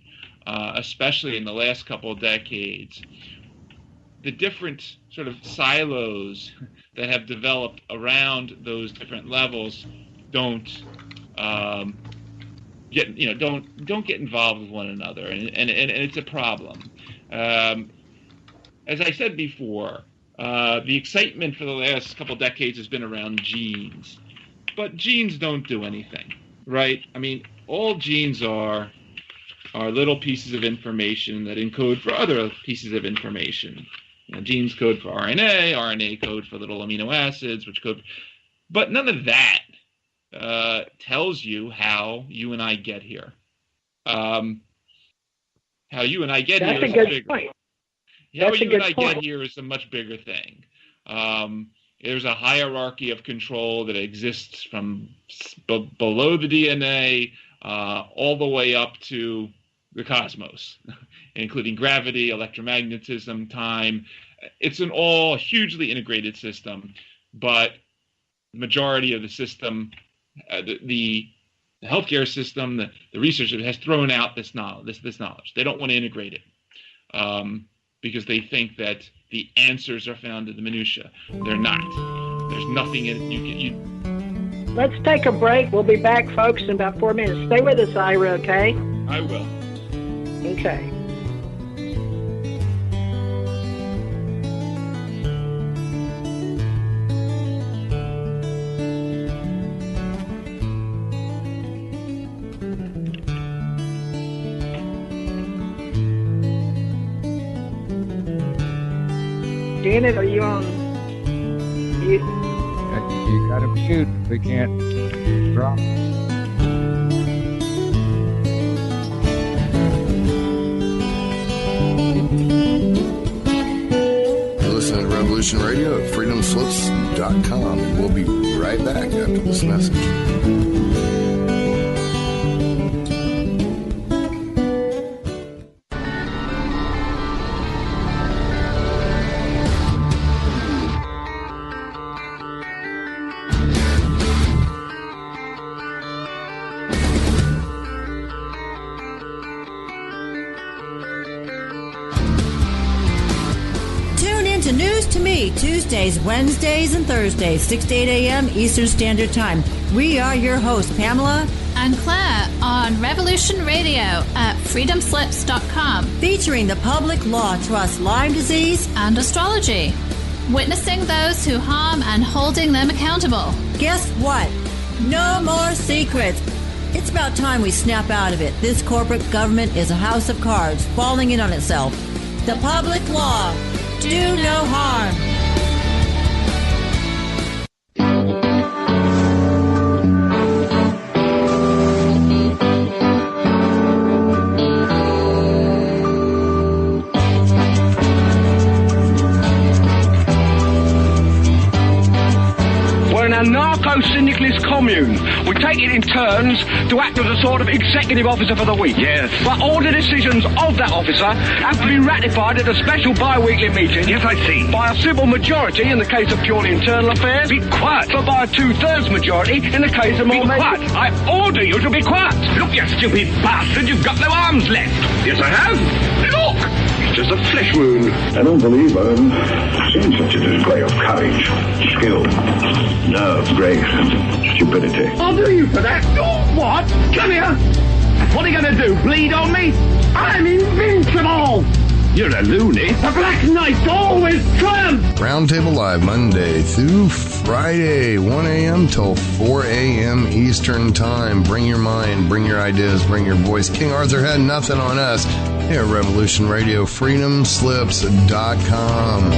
S9: especially in the last couple of decades. The different sort of silos that have developed around those different levels don't get involved with one another, and it's a problem. As I said before, the excitement for the last couple decades has been around genes, but genes don't do anything, right? I mean, all genes are little pieces of information that encode for other pieces of information. Genes code for RNA code for little amino acids, but none of that tells you how you and I get here. How you and I get here is a bigger point. How you and I get here is a much bigger thing. There's a hierarchy of control that exists from below the DNA all the way up to the cosmos, including gravity, electromagnetism, time. It's an all hugely integrated system, but the majority of the system, the healthcare system, the research has thrown out this knowledge. They don't want to integrate it because they think that the answers are found in the minutia. They're not. There's nothing in it.
S8: Let's take a break. We'll be back, folks, in about 4 minutes. Stay with us, Ira, okay?
S9: I will.
S8: Okay. Janet, are you on? You
S7: got to mute. We can't drop.
S3: You're listening to Revolution Radio at freedomslips.com, and we'll be right back after this message.
S10: Tuesdays, Wednesdays, and Thursdays, 6 to 8 a.m. Eastern Standard Time. We are your hosts, Pamela
S11: and Claire, on Revolution Radio at freedomslips.com.
S10: Featuring the Public Law Trust, Lyme disease,
S11: and astrology. Witnessing those who harm and holding them accountable.
S10: Guess what? No more secrets. It's about time we snap out of it. This corporate government is a house of cards falling in on itself. The Public Law. Do no harm.
S12: We're in a narco-syndicalist commune. We take it in turns to act as a sort of executive officer for the week. Yes. But all the decisions of that officer have to be ratified at a special bi-weekly meeting. Yes, I see. By a civil majority in the case of purely internal affairs. Be quiet. But by a 2/3 majority in the case of more... Be quiet. I order you to be quiet. Look, you stupid bastard, you've got no arms left. Yes, I have. Look! It's just a flesh wound. I don't believe I've seen such a display of courage, skill, nerve, grace, and stupidity. I'll do you for that. Oh, what? Come here. What are you going to do, bleed on me? I'm invincible. You're a loony. The Black Knight always triumphs.
S3: Roundtable Live, Monday through Friday, 1 a.m. till 4 a.m. Eastern Time. Bring your mind, bring your ideas, bring your voice. King Arthur had nothing on us. Here at Revolution Radio, freedomslips.com.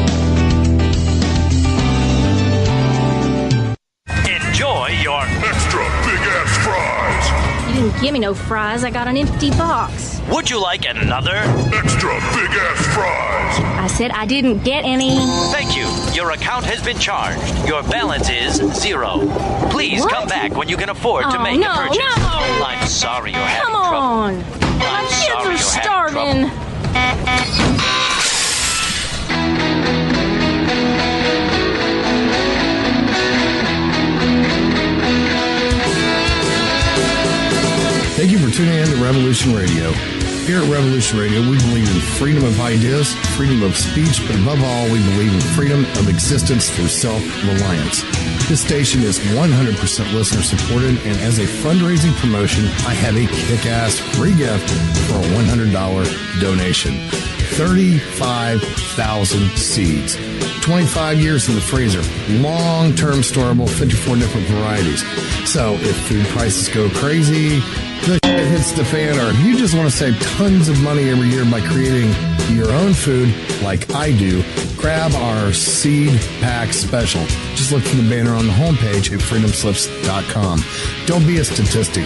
S13: Enjoy your extra big-ass fries.
S14: You didn't give me no fries. I got an empty box.
S13: Would you like another extra big-ass fries?
S14: I said I didn't get any.
S13: Thank you. Your account has been charged. Your balance is 0. Please come back when you can afford to make a purchase.
S14: No.
S13: I'm sorry you're having
S14: trouble.
S13: Come on.
S14: My kids are starving.
S3: Thank you for tuning in to Revolution Radio. Here at Revolution Radio, we believe in freedom of ideas, freedom of speech, but above all, we believe in freedom of existence through self-reliance. This station is 100% listener-supported, and as a fundraising promotion, I have a kick-ass free gift for a $100 donation. 35,000 seeds. 25 years in the freezer. Long-term storable, 54 different varieties. So if food prices go crazy, the shit hits the fan, or if you just want to save tons of money every year by creating your own food like I do, grab our seed pack special. Just look for the banner on the homepage at freedomslips.com. Don't be a statistic.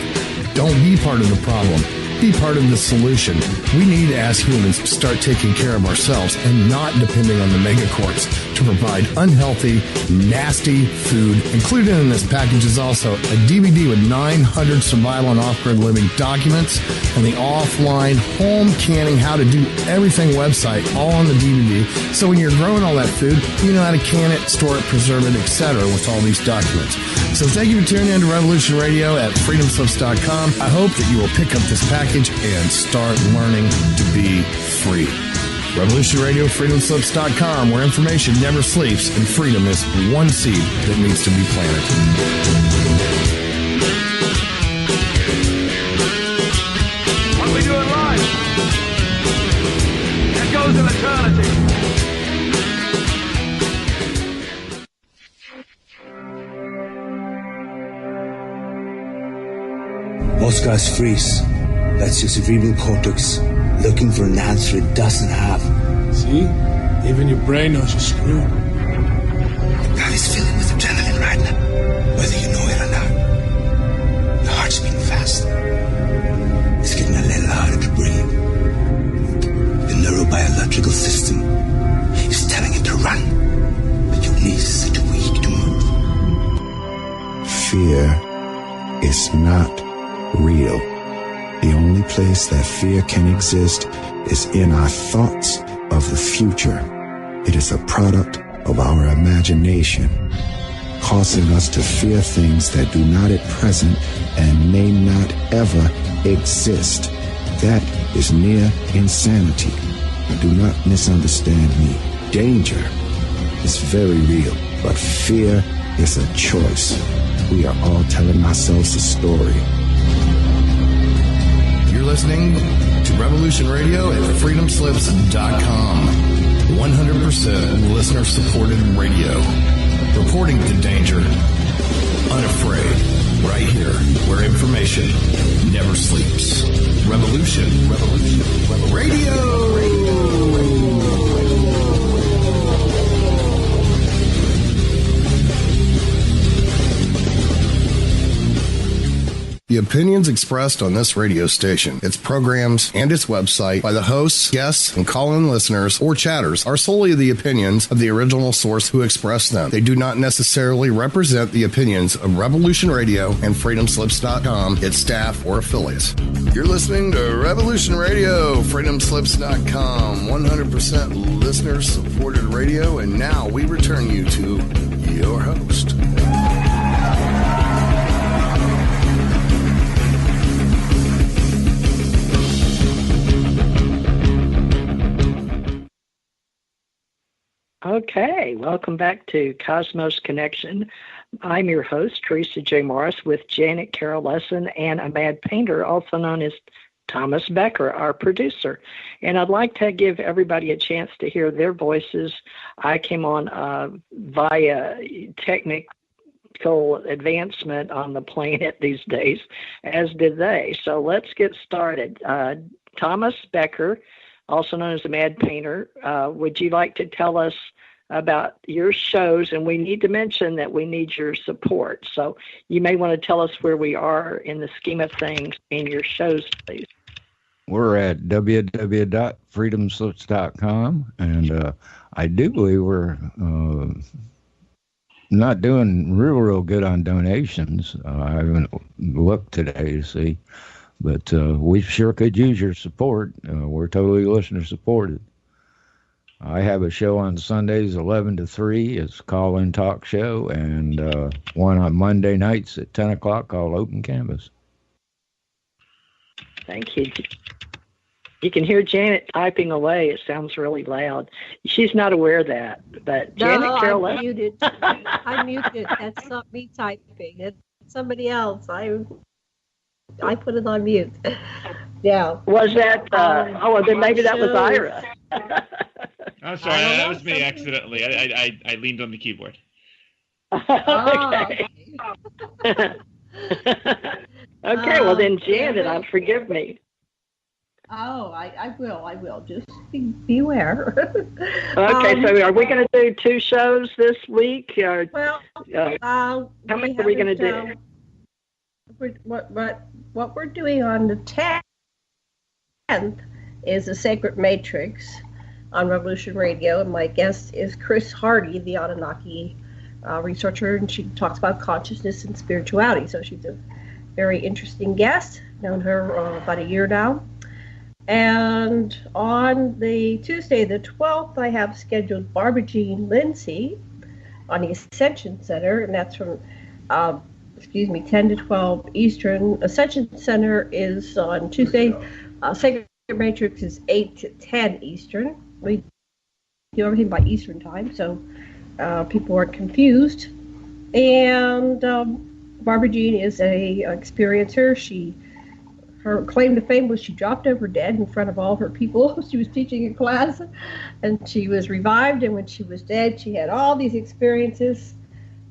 S3: Don't be part of the problem. Be part of the solution. We need, as humans, to start taking care of ourselves and not depending on the megacorps to provide unhealthy, nasty food. Included in this package is also a DVD with 900 survival and off-grid living documents and the offline home canning how to do everything website all on the DVD. So when you're growing all that food, you know how to can it, store it, preserve it, etc. with all these documents. So thank you for tuning in to Revolution Radio at freedomslips.com. I hope that you will pick up this package and start learning to be free. Revolution Radio, freedomslips.com, where information never sleeps and freedom is one seed that needs to be planted.
S12: What we do in life, it goes in eternity.
S15: Most guys freeze. That's your cerebral cortex looking for an answer it doesn't have.
S16: See? Even your brain knows you're screwed.
S15: The body's filling with adrenaline right now, whether you know it or not. Your heart's beating fast. It's getting a little harder to breathe. The neurobiological system is telling it to run, but your knees are too weak to move.
S17: Fear is not real. The only place that fear can exist is in our thoughts of the future. It is a product of our imagination, causing us to fear things that do not at present and may not ever exist. That is near insanity. Do not misunderstand me. Danger is very real, but fear is a choice. We are all telling ourselves a story.
S3: You're listening to Revolution Radio at freedomslips.com. 100% listener-supported radio. Reporting to danger, unafraid. Right here, where information never sleeps. Revolution Radio. The opinions expressed on this radio station, its programs, and its website by the hosts, guests, and call-in listeners or chatters are solely the opinions of the original source who expressed them. They do not necessarily represent the opinions of Revolution Radio and freedomslips.com, its staff, or affiliates. You're listening to Revolution Radio, freedomslips.com, 100% listener-supported radio, and now we return you to your host.
S8: Okay, welcome back to Cosmos Connection. I'm your host, Theresa J. Morris, with Janet Carol Lessin and a mad painter, also known as Thomas Becker, our producer. And I'd like to give everybody a chance to hear their voices. I came on via technical advancement on the planet these days, as did they. So let's get started. Thomas Becker, also known as the Mad Painter, would you like to tell us about your shows? And we need to mention that we need your support. So you may want to tell us where we are in the scheme of things in your shows, please.
S7: We're at www.freedomslips.com, and I do believe we're not doing real good on donations. I haven't looked today to see. But we sure could use your support. We're totally listener supported. I have a show on Sundays, 11 to 3. It's a call-in talk show, and one on Monday nights at 10 o'clock called Open Canvas.
S8: Thank you. You can hear Janet typing away. It sounds really loud. She's not aware of that, but Janet Carol.
S4: I'm muted. I'm muted. That's not me typing. It's somebody else. I put it on mute. Yeah.
S8: Was that? Then maybe that was Ira.
S9: I'm sorry, that was me accidentally. I leaned on the keyboard.
S8: Okay. Okay. Well, then, Janet, forgive me.
S4: Oh, I will. Just beware.
S8: Okay, so are we going to do 2 shows this week? How many are we going to do?
S4: What we're doing on the 10th is the Sacred Matrix on Revolution Radio, and my guest is Chris Hardy, the Anunnaki researcher, and she talks about consciousness and spirituality. So she's a very interesting guest. Known her about a year now. And on the Tuesday, the 12th, I have scheduled Barbara Jean Lindsay on the Ascension Center, and that's from 10 to 12 Eastern. Ascension Center is on Tuesday. Sacred Matrix is 8 to 10 Eastern. We do everything by Eastern time, so people aren't confused. And Barbara Jean is a experiencer. Her claim to fame was she dropped over dead in front of all her people. She was teaching a class, and she was revived, and when she was dead, she had all these experiences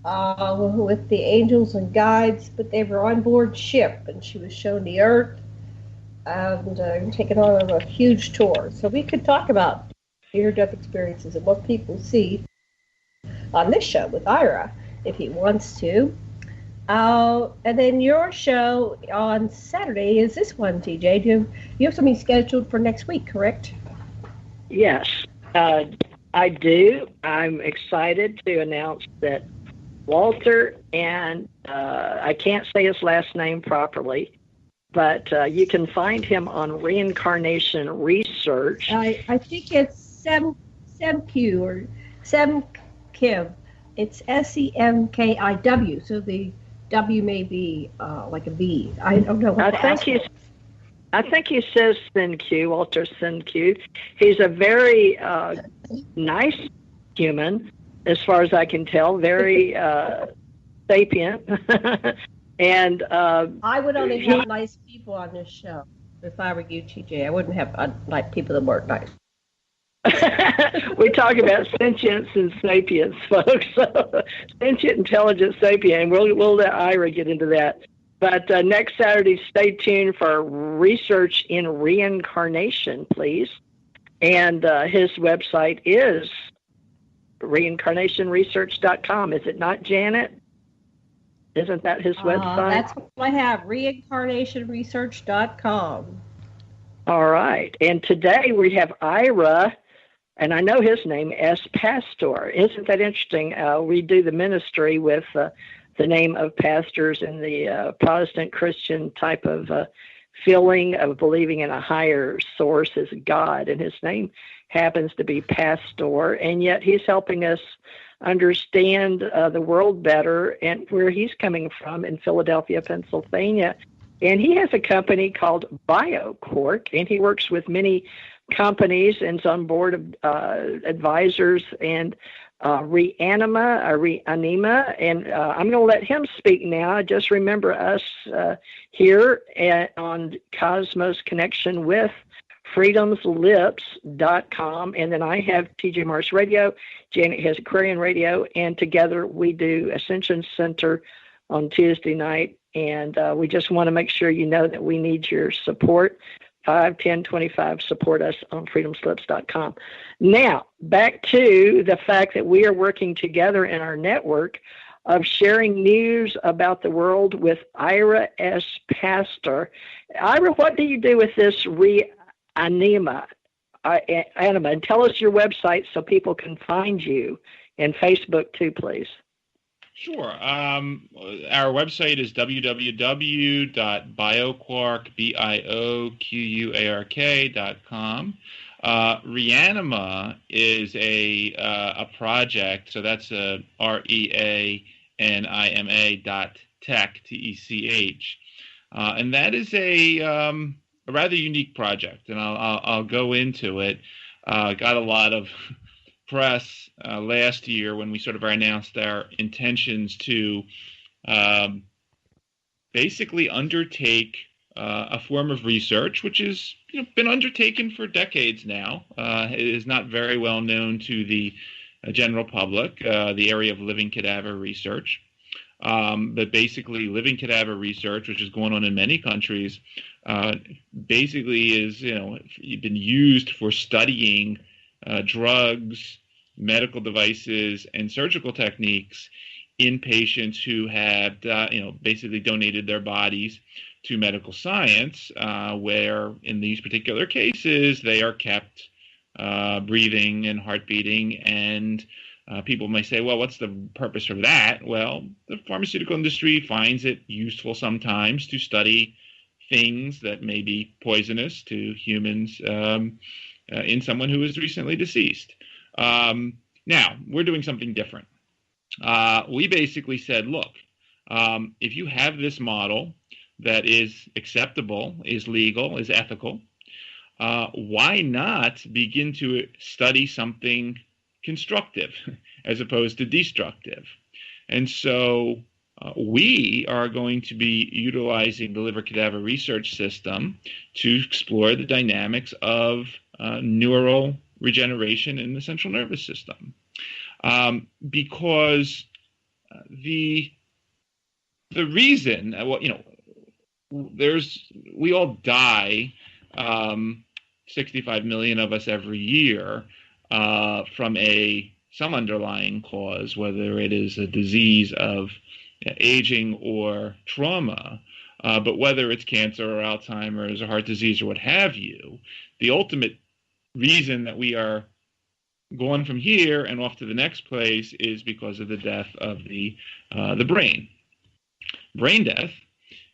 S4: with the angels and guides, but they were on board ship, and she was shown the earth and taken on a huge tour. So we could talk about near-death experiences and what people see on this show with Ira, if he wants to. And then your show on Saturday is this one, TJ. You have something scheduled for next week, correct?
S8: Yes, I do. I'm excited to announce that Walter, and I can't say his last name properly, but you can find him on Reincarnation Research.
S4: I think it's SEMKIW or SEMKIW. It's SEMKIW, so the W may be like a V. I don't know what
S8: I think he says SEMKIW, Walter SEMKIW. He's a very nice human, as far as I can tell, very sapient. And
S4: I would only have nice people on this show if I were you, TJ. I wouldn't have like people that weren't nice.
S8: We talk about sentience and sapience, folks. Sentient, intelligent, sapient. We'll let Ira get into that. But next Saturday, stay tuned for Research in Reincarnation, please. And his website is reincarnationresearch.com. Is it not, Janet? Isn't that his website?
S4: That's what I have, reincarnationresearch.com.
S8: All right. And today we have Ira, and I know his name, S. Pastor. Isn't that interesting? We do the ministry with the name of pastors in the Protestant Christian type of feeling of believing in a higher source as God, and his name happens to be Pastor, and yet he's helping us understand the world better and where he's coming from in Philadelphia, Pennsylvania. And he has a company called BioQuark, and he works with many companies and is on board of advisors and Reanima. And I'm going to let him speak now. Just remember us here on Cosmos Connection with freedomslips.com. And then I have TJ Morris Radio. Janet has Aquarian Radio. And together we do Ascension Center on Tuesday night. And we just want to make sure you know that we need your support. 5, 10, 25, support us on freedomslips.com. Now, back to the fact that we are working together in our network of sharing news about the world with Ira S. Pastor. Ira, what do you do with this Reanima? And tell us your website so people can find you, and Facebook too, please.
S9: Sure. Our website is www.bioquark.com. Reanima is a project, so that's REANIMA.tech, TECH. And that is a rather unique project, and I'll go into it. Got a lot of press last year when we sort of announced our intentions to basically undertake a form of research which has been undertaken for decades now. It is not very well known to the general public, the area of living cadaver research. But basically, living cadaver research, which is going on in many countries, basically is been used for studying drugs, medical devices, and surgical techniques in patients who have basically donated their bodies to medical science, where in these particular cases they are kept breathing and heart beating. And people may say, well, what's the purpose of that? Well, the pharmaceutical industry finds it useful sometimes to study things that may be poisonous to humans in someone who is recently deceased. Now, we're doing something different. We basically said, look, if you have this model that is acceptable, is legal, is ethical, why not begin to study something constructive as opposed to destructive? And so we are going to be utilizing the liver cadaver research system to explore the dynamics of neural regeneration in the central nervous system. Because the reason, we all die, 65 million of us every year, from some underlying cause, whether it is a disease of aging or trauma, but whether it's cancer or Alzheimer's or heart disease or what have you, the ultimate reason that we are going from here and off to the next place is because of the death of the brain. Brain death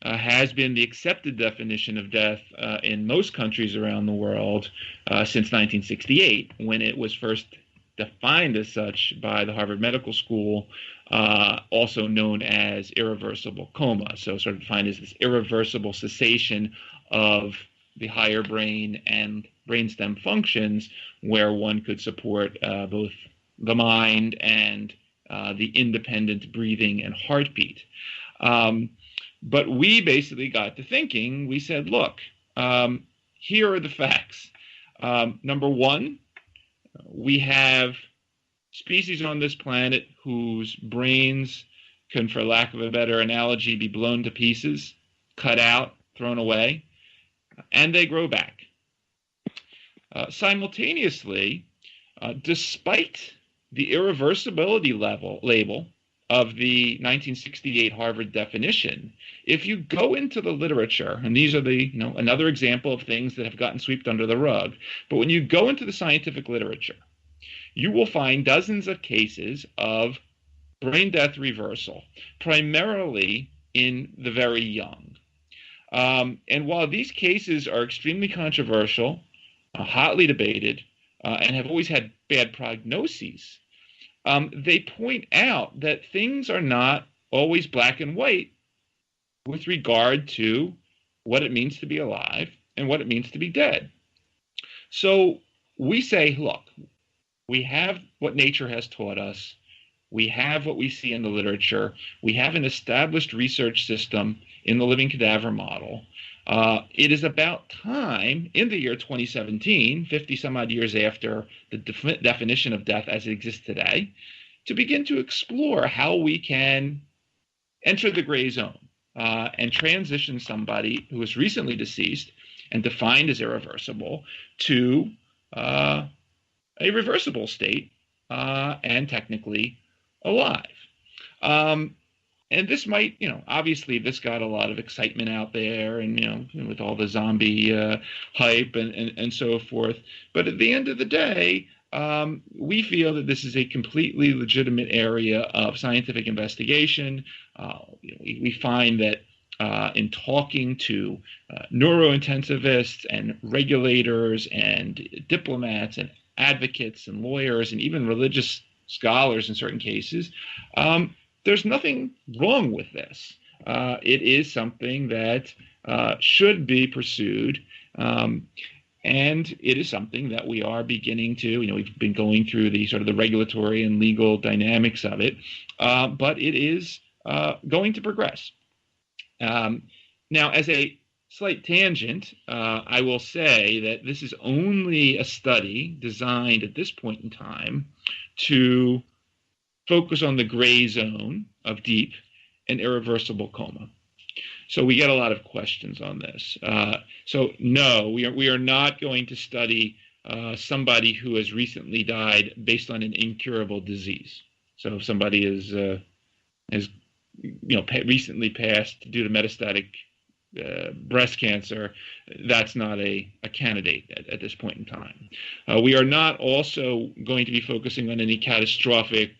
S9: has been the accepted definition of death in most countries around the world since 1968, when it was first defined as such by the Harvard Medical School, also known as irreversible coma. So sort of defined as this irreversible cessation of the higher brain and brainstem functions, where one could support both the mind and the independent breathing and heartbeat. But we basically got to thinking. We said, look, here are the facts. Number one, we have species on this planet whose brains can, for lack of a better analogy, be blown to pieces, cut out, thrown away, and they grow back. Simultaneously, despite the irreversibility label of the 1968 Harvard definition, if you go into the literature, and these are another example of things that have gotten swept under the rug, but when you go into the scientific literature, you will find dozens of cases of brain death reversal, primarily in the very young. And while these cases are extremely controversial, hotly debated, and have always had bad prognoses, they point out that things are not always black and white with regard to what it means to be alive and what it means to be dead. So we say, look, we have what nature has taught us. We have what we see in the literature. We have an established research system in the living cadaver model. It is about time, in the year 2017, 50 some odd years after the definition of death as it exists today, to begin to explore how we can enter the gray zone and transition somebody who is recently deceased and defined as irreversible to a reversible state and technically alive. And this might, obviously this got a lot of excitement out there and, with all the zombie hype and so forth. But at the end of the day, we feel that this is a completely legitimate area of scientific investigation. We find that in talking to neurointensivists and regulators and diplomats and advocates and lawyers and even religious scholars in certain cases, there's nothing wrong with this. It is something that should be pursued And it is something that we are beginning to, we've been going through the sort of the regulatory and legal dynamics of it, but it is going to progress. Now, as a slight tangent, I will say that this is only a study designed at this point in time to focus on the gray zone of deep and irreversible coma. So we get a lot of questions on this. So no, we are not going to study somebody who has recently died based on an incurable disease. So if somebody has recently passed due to metastatic breast cancer, that's not a candidate at this point in time. We are not also going to be focusing on any catastrophic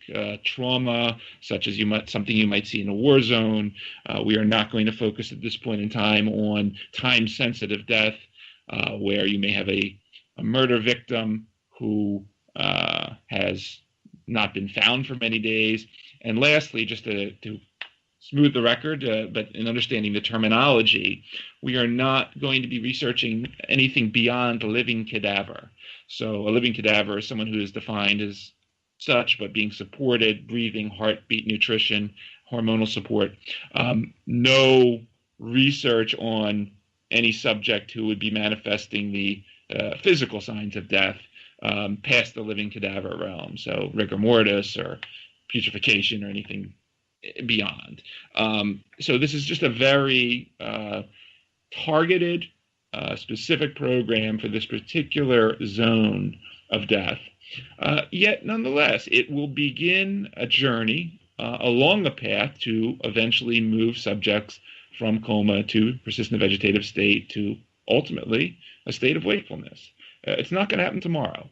S9: trauma, such as something you might see in a war zone. We are not going to focus at this point in time on time-sensitive death, where you may have a murder victim who has not been found for many days. And lastly, just to smooth the record, but in understanding the terminology, we are not going to be researching anything beyond a living cadaver. So a living cadaver is someone who is defined as such, but being supported, breathing, heartbeat, nutrition, hormonal support. No research on any subject who would be manifesting the physical signs of death past the living cadaver realm. So rigor mortis or putrefaction or anything beyond. So this is just a very targeted, specific program for this particular zone of death. Yet, nonetheless, it will begin a journey along a path to eventually move subjects from coma to persistent vegetative state to ultimately a state of wakefulness. It's not going to happen tomorrow,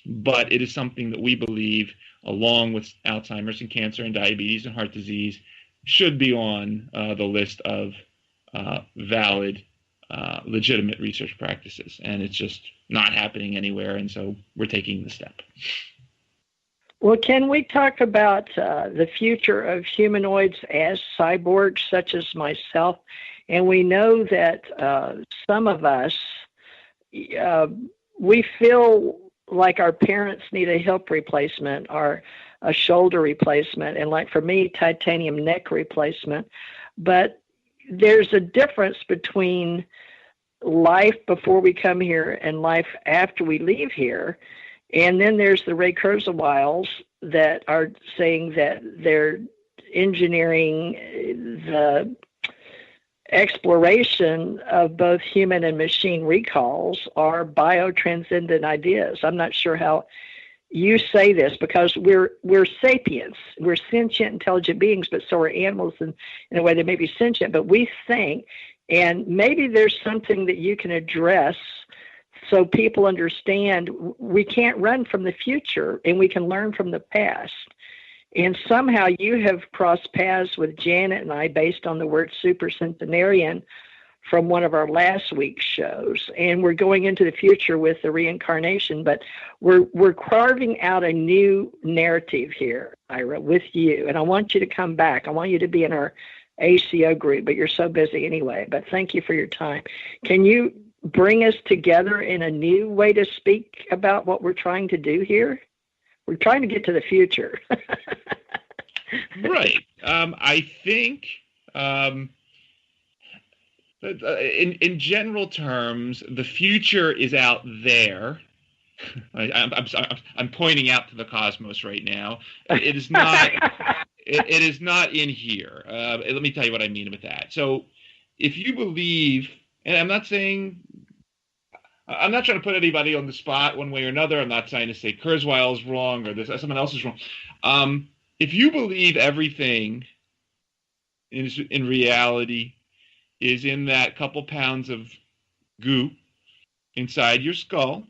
S9: but it is something that we believe, along with Alzheimer's and cancer and diabetes and heart disease, should be on the list of valid, legitimate research practices. And it's just not happening anywhere, and so we're taking the step.
S8: Well, can we talk about the future of humanoids as cyborgs, such as myself? And we know that some of us, we feel like our parents need a hip replacement or a shoulder replacement, and like for me, titanium neck replacement. But there's a difference between life before we come here and life after we leave here. And then there's the Ray Kurzweils that are saying that they're engineering the exploration of both human and machine recalls are biotranscendent ideas. I'm not sure how you say this, because we're sapiens. We're sentient, intelligent beings, but so are animals in a way they may be sentient, but we think, and maybe there's something that you can address so people understand we can't run from the future and we can learn from the past. And somehow you have crossed paths with Janet and I based on the word supercentenarian from one of our last week's shows. And we're going into the future with the reincarnation, but we're carving out a new narrative here, Ira, with you. And I want you to come back. I want you to be in our ACO group, but you're so busy anyway. But thank you for your time. Can you bring us together in a new way to speak about what we're trying to do here? We're trying to get to the future.
S9: Right. I think in general terms, the future is out there. I'm pointing out to the cosmos right now. It is not. It is not in here. Let me tell you what I mean with that. So, if you believe, and I'm not trying to put anybody on the spot one way or another. I'm not trying to say Kurzweil is wrong or someone else is wrong. If you believe everything in reality is in that couple pounds of goo inside your skull,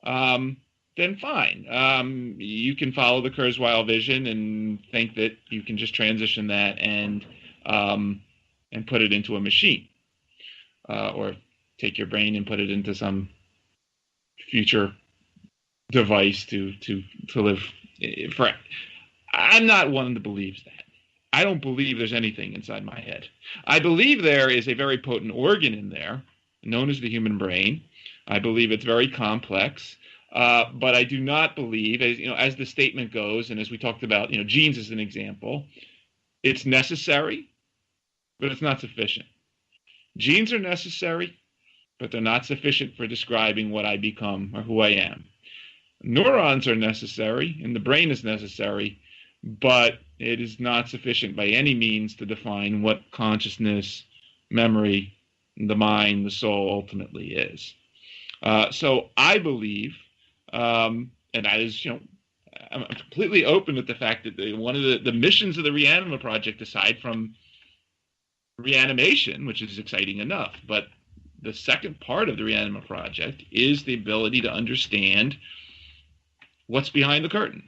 S9: then fine. You can follow the Kurzweil vision and think that you can just transition that and put it into a machine, or take your brain and put it into some future device to live forever. I'm not one that believes that. I don't believe there's anything inside my head. I believe there is a very potent organ in there known as the human brain. I believe it's very complex, but I do not believe, as the statement goes, and as we talked about, genes as an example, it's necessary, but it's not sufficient. Genes are necessary, but they're not sufficient for describing what I become or who I am. Neurons are necessary, and the brain is necessary, but it is not sufficient by any means to define what consciousness, memory, the mind, the soul ultimately is. So I believe, and that is, I'm completely open with the fact that one of the missions of the Reanima Project, aside from reanimation, which is exciting enough, but the second part of the Reanima Project is the ability to understand what's behind the curtain,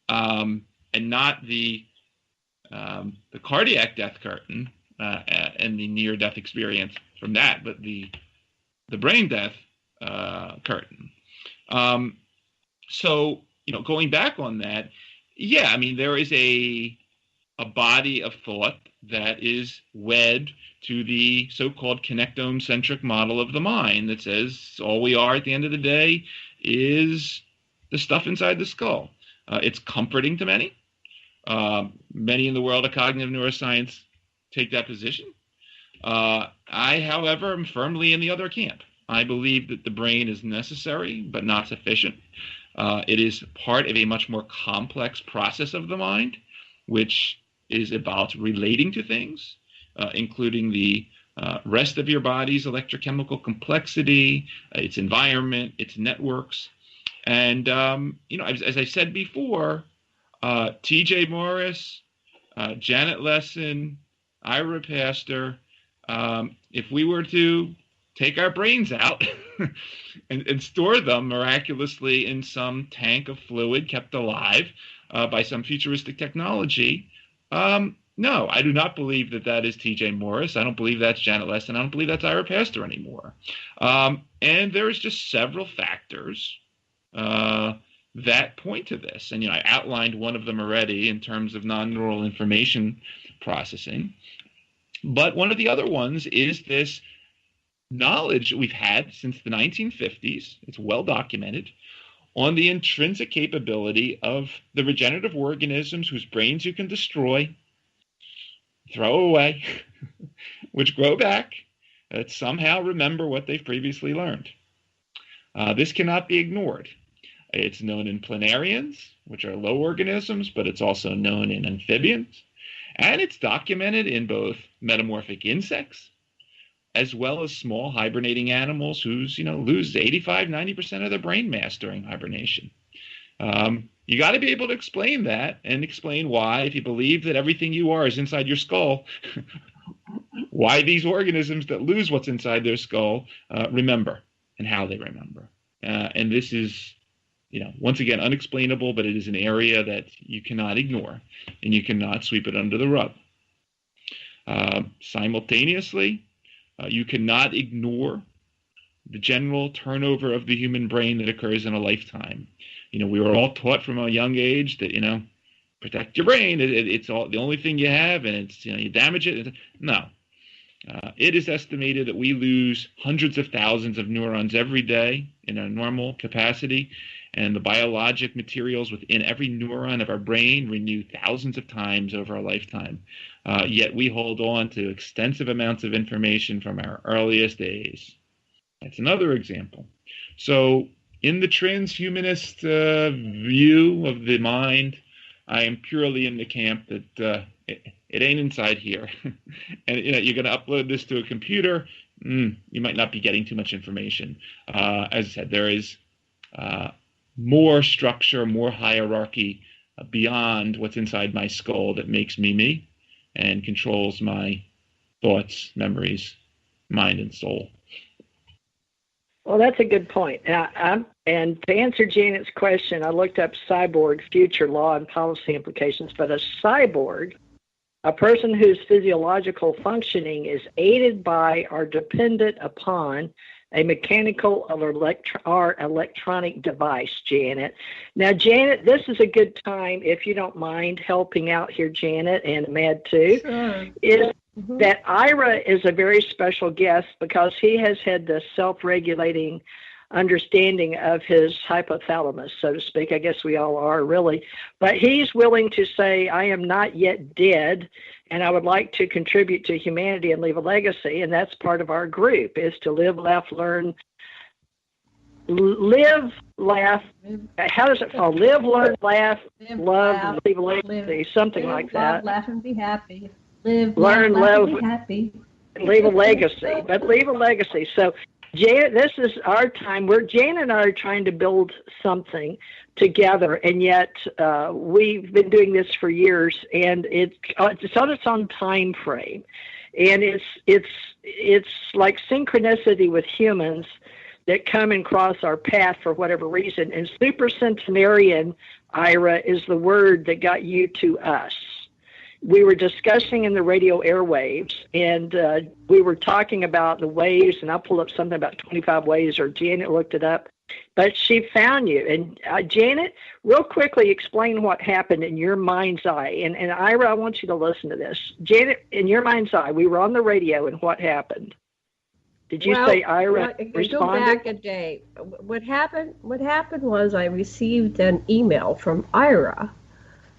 S9: and not the cardiac death curtain and the near-death experience from that, but the brain death curtain. So, going back on that, there is a body of thought that is wed to the so-called connectome-centric model of the mind that says all we are at the end of the day is the stuff inside the skull. It's comforting to many. Many in the world of cognitive neuroscience take that position. I, however, am firmly in the other camp. I believe that the brain is necessary but not sufficient. It is part of a much more complex process of the mind, which is about relating to things, including the rest of your body's electrochemical complexity, its environment, its networks. And, as I said before, T.J. Morris, Janet Lessin, Ira Pastor, if we were to take our brains out and store them miraculously in some tank of fluid kept alive by some futuristic technology, no, I do not believe that is T.J. Morris. I don't believe that's Janet Lessin. I don't believe that's Ira Pastor anymore. And there's just several factors that point to this. And, I outlined one of them already in terms of non-neural information processing. But one of the other ones is this knowledge we've had since the 1950s. It's well documented on the intrinsic capability of the regenerative organisms whose brains you can destroy, throw away, which grow back, that somehow remember what they've previously learned. This cannot be ignored. It's known in planarians, which are low organisms, but it's also known in amphibians. And it's documented in both metamorphic insects as well as small hibernating animals whose, lose 85, 90% of their brain mass during hibernation. You got to be able to explain that and explain why, if you believe that everything you are is inside your skull, why these organisms that lose what's inside their skull remember and how they remember. And this is, once again, unexplainable, but it is an area that you cannot ignore and you cannot sweep it under the rug. Simultaneously, you cannot ignore the general turnover of the human brain that occurs in a lifetime. We were all taught from a young age that, protect your brain. It's all the only thing you have, and it's, you damage it. No. It is estimated that we lose hundreds of thousands of neurons every day in our normal capacity, and the biologic materials within every neuron of our brain renew thousands of times over a lifetime. Yet we hold on to extensive amounts of information from our earliest days. That's another example. So in the transhumanist view of the mind, I am purely in the camp that it ain't inside here. And you're going to upload this to a computer, you might not be getting too much information. As I said, there is more structure, more hierarchy beyond what's inside my skull that makes me me and controls my thoughts, memories, mind, and soul.
S8: Well, that's a good point. And to answer Janet's question, I looked up cyborg, future law and policy implications, but a cyborg, a person whose physiological functioning is aided by or dependent upon a mechanical or electronic device, Janet. Now, Janet, this is a good time, if you don't mind helping out here, Janet, and Mad too.
S4: Sure.
S8: that Ira is a very special guest because he has had the self-regulating understanding of his hypothalamus, so to speak. I guess we all are, really. But he's willing to say, I am not yet dead, and I would like to contribute to humanity and leave a legacy. And that's part of our group, is to live, laugh, learn. Live, laugh. How does it fall? Live, learn, laugh, love, leave a legacy. Something like that.
S4: Laugh and be happy. Live,
S8: learn,
S4: laugh,
S8: love,
S4: and be happy.
S8: Leave a legacy. But leave a legacy. So, Jan, this is our time. Jan and I are trying to build something together, and yet we've been doing this for years, and it's on its own time frame, and it's like synchronicity with humans that come and cross our path for whatever reason. And supercentenarian, Ira, is the word that got you to us. We were discussing in the radio airwaves, and we were talking about the waves, and I pulled up something about 25 waves, or Janet looked it up, but she found you. And Janet, real quickly explain what happened in your mind's eye. And Ira, I want you to listen to this. Janet, in your mind's eye, we were on the radio, and what happened? Did you say Ira responded?
S4: Go back a day. What happened was I received an email from Ira.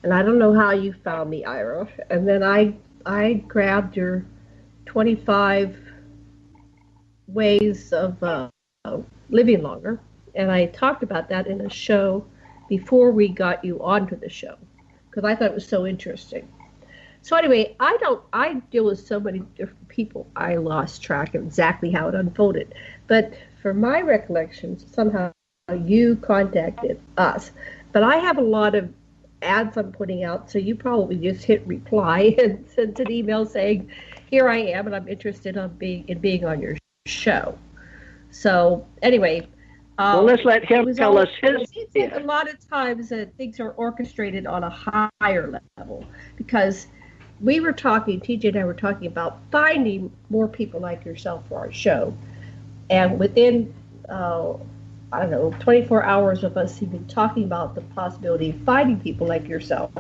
S4: And I don't know how you found me, Ira. And then I grabbed your 25 ways of living longer. And I talked about that in a show before we got you onto the show, because I thought it was so interesting. So anyway, I deal with so many different people, I lost track of exactly how it unfolded. But for my recollections, somehow you contacted us. But I have a lot of ads I'm putting out, so you probably just hit reply and sent an email saying, here I am, and I'm interested in being on your show. So anyway,
S8: well, let's let him tell us his.
S4: A lot of times things are orchestrated on a higher level, because we were talking, TJ and I were talking about finding more people like yourself for our show, and within 24 hours of us even talking about the possibility of finding people like yourself,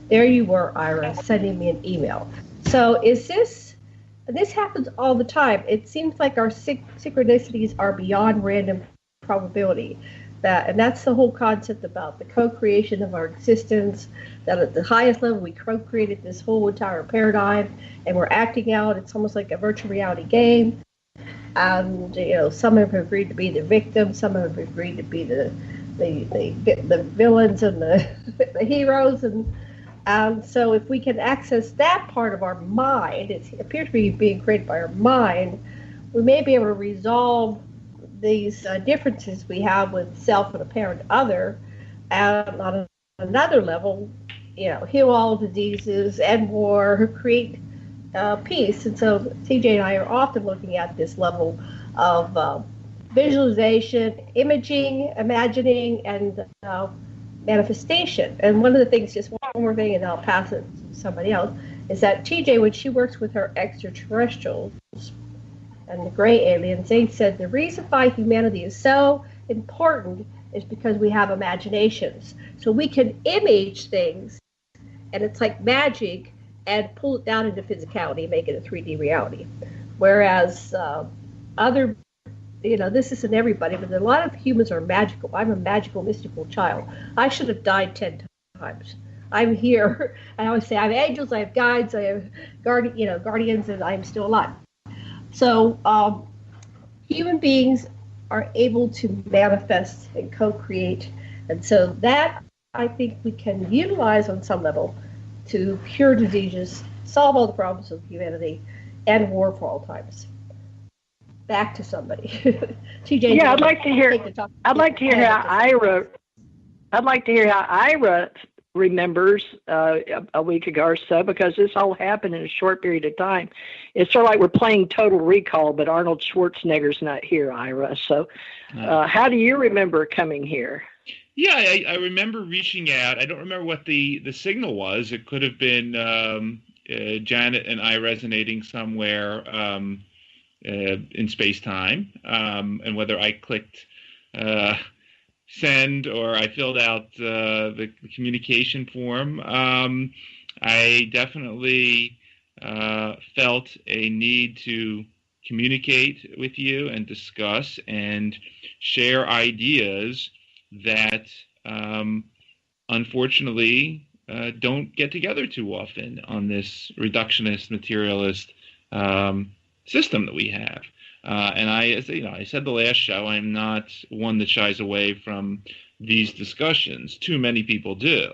S4: there you were, Ira, sending me an email. So this happens all the time. It seems like our synchronicities are beyond random probability. And that's the whole concept about the co-creation of our existence, that at the highest level we co-created this whole entire paradigm, and we're acting out. It's almost like a virtual reality game. And some have agreed to be the victims, some have agreed to be the villains and the heroes, and so if we can access that part of our mind, it appears to be being created by our mind, we may be able to resolve these differences we have with self and apparent other, and on another level, heal all diseases, end war, create peace. And so TJ and I are often looking at this level of visualization, imaging, imagining, and manifestation. And one of the things, just one more thing, and I'll pass it to somebody else, is that TJ, when she works with her extraterrestrials and the gray aliens, they said the reason why humanity is so important is because we have imaginations. So we can image things, and it's like magic, and pull it down into physicality, make it a 3D reality. Whereas this isn't everybody, but a lot of humans are magical. I'm a magical, mystical child. I should have died 10 times. I'm here. I always say I have angels, I have guides, I have guardians, and I'm still alive. So human beings are able to manifest and co-create. And so that, I think, we can utilize on some level to cure diseases, solve all the problems of humanity, and war for all times. Back to somebody. TJ.
S8: Yeah, I'd like to hear how Ira remembers a week ago or so, because this all happened in a short period of time. It's sort of like we're playing Total Recall, but Arnold Schwarzenegger's not here, Ira. So how do you remember coming here?
S9: Yeah, I remember reaching out. I don't remember what the signal was. It could have been Janet and I resonating somewhere in space-time, and whether I clicked send or I filled out the communication form. I definitely felt a need to communicate with you and discuss and share ideas that unfortunately don't get together too often on this reductionist, materialist system that we have. And I said the last show, I'm not one that shies away from these discussions. Too many people do,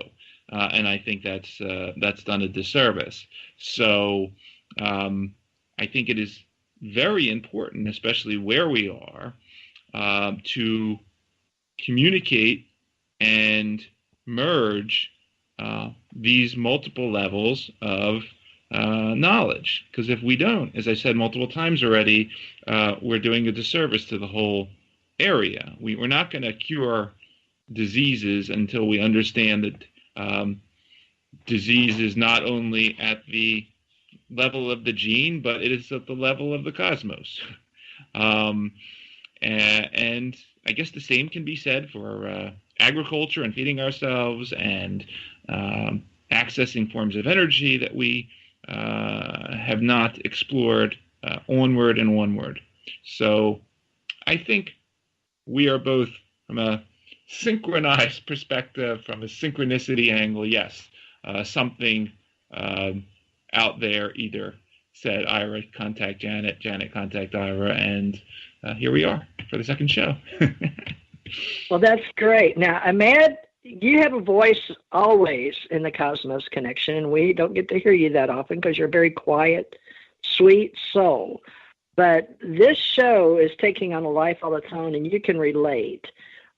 S9: and I think that's done a disservice. So I think it is very important, especially where we are, to communicate and merge these multiple levels of knowledge. Because if we don't, as I said multiple times already, we're doing a disservice to the whole area. We're not going to cure diseases until we understand that disease is not only at the level of the gene, but it is at the level of the cosmos. And I guess the same can be said for agriculture and feeding ourselves and accessing forms of energy that we have not explored onward and onward. So I think we are both, from a synchronized perspective, from a synchronicity angle, yes, something out there either said, Ira, contact Janet, Janet, contact Ira, and here we are for the second show.
S8: Well, that's great. Now, Ahmad, you have a voice always in the Cosmos Connection, and we don't get to hear you that often because you're a very quiet, sweet soul. But this show is taking on a life all its own, and you can relate.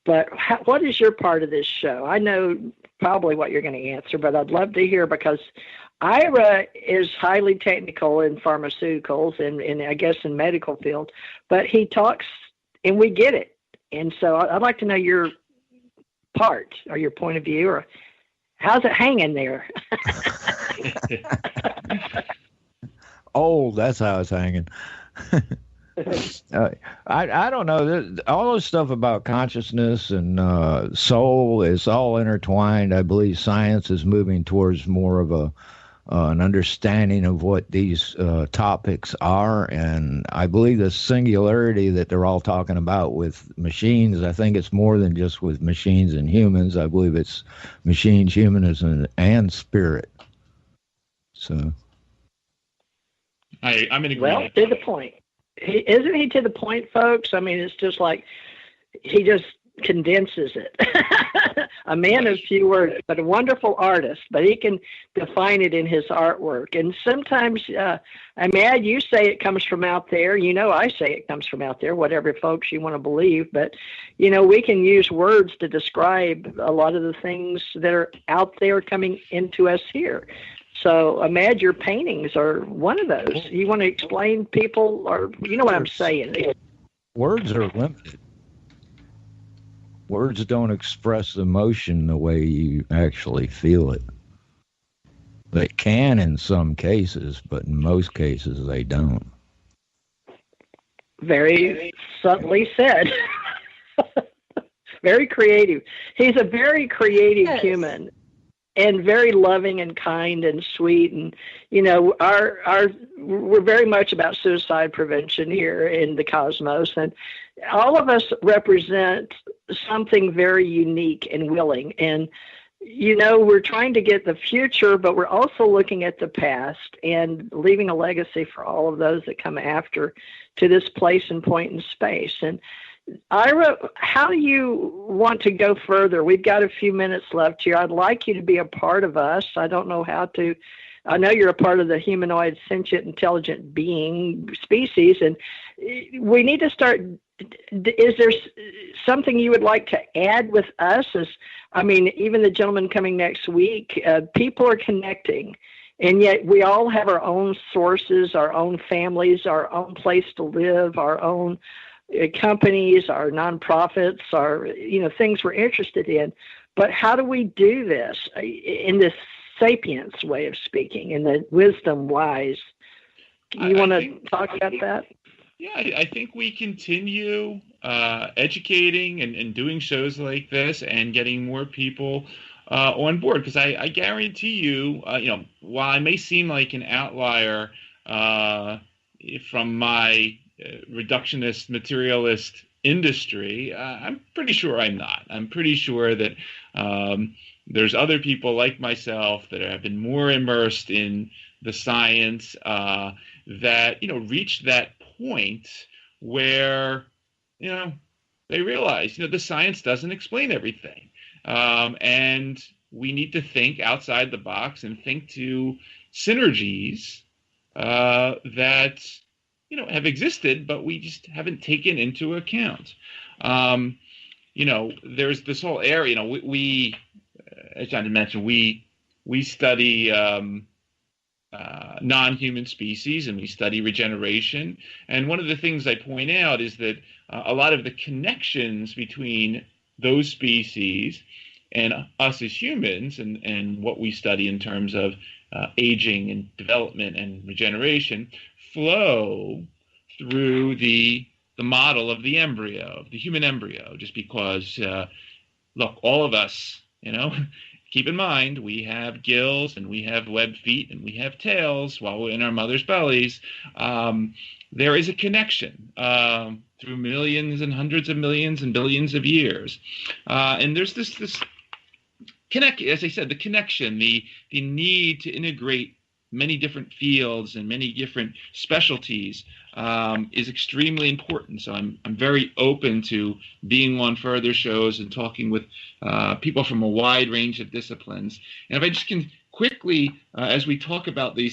S8: But what is your part of this show? I know probably what you're going to answer, but I'd love to hear, because Ira is highly technical in pharmaceuticals and I guess in medical field, but he talks and we get it. And so I'd like to know your part or your point of view, or how's it hanging there?
S7: Oh, that's how it's hanging. I don't know. All this stuff about consciousness and soul is all intertwined. I believe science is moving towards more of an understanding of what these topics are, and I believe the singularity that they're all talking about with machines, I think it's more than just with machines and humans. I believe it's machines, humanism, and spirit. So
S9: I'm in agreement.
S8: Well, to the point. Isn't he to the point, folks? I mean, it's just like he just condenses it. A man of few words, but a wonderful artist, but he can define it in his artwork. And sometimes, Ahmad, you say it comes from out there. You know, I say it comes from out there, whatever folks you want to believe. But, you know, we can use words to describe a lot of the things that are out there coming into us here. So, Ahmad, your paintings are one of those. You want to explain people, or you know what I'm saying?
S7: Words are limited. Words don't express emotion the way you actually feel it. They can in some cases, but in most cases they don't.
S8: Very subtly said. Very creative. He's a very creative human, and very loving and kind and sweet. And, you know, we're very much about suicide prevention here in the Cosmos. And all of us represent something very unique and willing. And, you know, we're trying to get the future, but we're also looking at the past and leaving a legacy for all of those that come after to this place and point in space. And Ira, how do you want to go further? We've got a few minutes left here. I'd like you to be a part of us. I don't know how to. I know you're a part of the humanoid, sentient, intelligent being species, and we need to start. Is there something you would like to add with us? Even the gentleman coming next week, people are connecting, and yet we all have our own sources, our own families, our own place to live, our own companies, our nonprofits, our things we're interested in. But how do we do this in this sapience way of speaking, in the wisdom wise? You want to talk about that?
S9: Yeah, I think we continue educating and doing shows like this and getting more people on board, because I guarantee you, while I may seem like an outlier from my reductionist, materialist industry, I'm pretty sure I'm not. I'm pretty sure that there's other people like myself that have been more immersed in the science that, reach that point where, they realize, the science doesn't explain everything. And we need to think outside the box and think to synergies that, have existed, but we just haven't taken into account. There's this whole area, we as John mentioned, we study non-human species, and we study regeneration. And one of the things I point out is that a lot of the connections between those species and us as humans, and what we study in terms of aging and development and regeneration, flow through the model of the embryo, of the human embryo, just because, look, all of us, keep in mind, we have gills and we have webbed feet and we have tails while we're in our mother's bellies. There is a connection through millions and hundreds of millions and billions of years. And there's this connect, as I said, the connection, the need to integrate many different fields and many different specialties is extremely important. So I'm very open to being on further shows and talking with people from a wide range of disciplines. And if I just can quickly, as we talk about the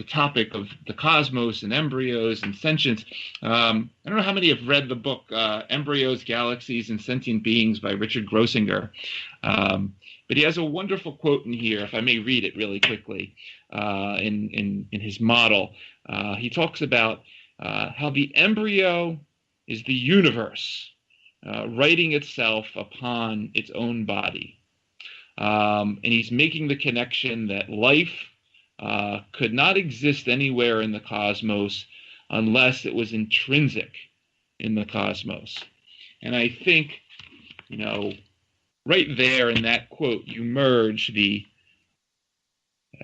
S9: topic of the cosmos and embryos and sentience, I don't know how many have read the book Embryos, Galaxies, and Sentient Beings by Richard Grossinger. But he has a wonderful quote in here, if I may read it really quickly, in his model. He talks about how the embryo is the universe writing itself upon its own body. And he's making the connection that life could not exist anywhere in the cosmos unless it was intrinsic in the cosmos. And I think, right there in that quote, you merge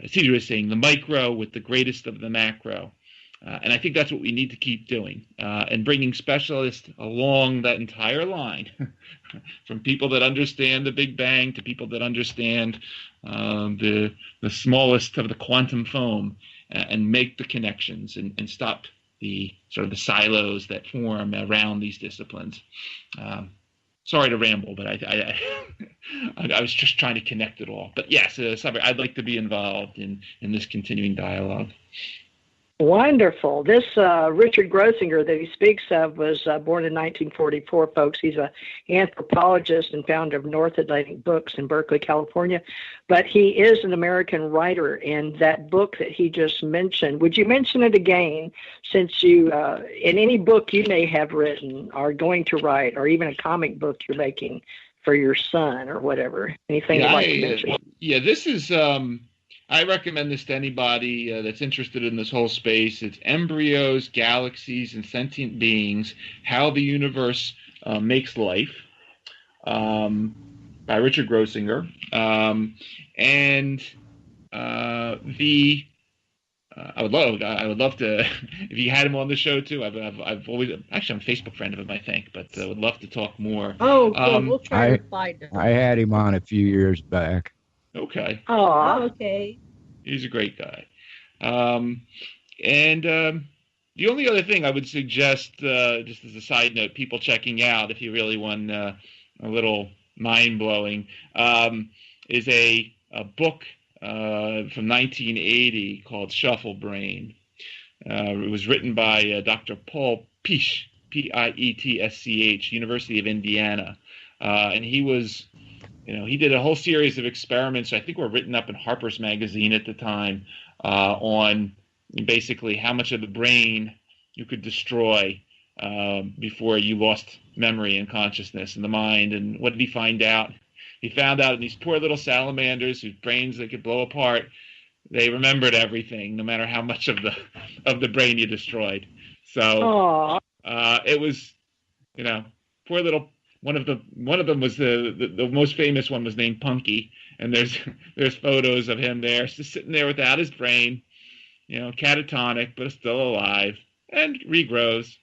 S9: Cedar was saying, the micro with the greatest of the macro. And I think that's what we need to keep doing, and bringing specialists along that entire line, from people that understand the Big Bang to people that understand the smallest of the quantum foam, and make the connections and stop the sort of the silos that form around these disciplines. Sorry to ramble, but I was just trying to connect it all. But yes, I'd like to be involved in this continuing dialogue.
S8: Wonderful. This Richard Grossinger that he speaks of was born in 1944, folks. He's an anthropologist and founder of North Atlantic Books in Berkeley, California. But he is an American writer, and that book that he just mentioned, would you mention it again, since you, in any book you may have written or going to write, or even a comic book you're making for your son or whatever? Anything you'd like to mention?
S9: Yeah, this is... I recommend this to anybody that's interested in this whole space. It's Embryos, Galaxies, and Sentient Beings, How the Universe Makes Life, by Richard Grossinger. I would love to, if you had him on the show too. I've always, actually, I'm a Facebook friend of him, I think, but would love to talk more.
S4: Oh, cool. We'll try to find him.
S7: I had him on a few years back.
S9: Okay.
S4: Oh, okay.
S9: He's a great guy. The only other thing I would suggest, just as a side note, people checking out, if you really want a little mind-blowing, is a book from 1980 called Shuffle Brain. It was written by Dr. Paul Pietsch, Pietsch, University of Indiana. And he was... he did a whole series of experiments, I think were written up in Harper's Magazine at the time, on basically how much of the brain you could destroy before you lost memory and consciousness in the mind. And what did he find out? He found out in these poor little salamanders whose brains they could blow apart, they remembered everything, no matter how much of the brain you destroyed. So it was, poor little... One of them was the most famous one was named Punky, And there's photos of him there, just sitting there without his brain, catatonic, but still alive, and regrows,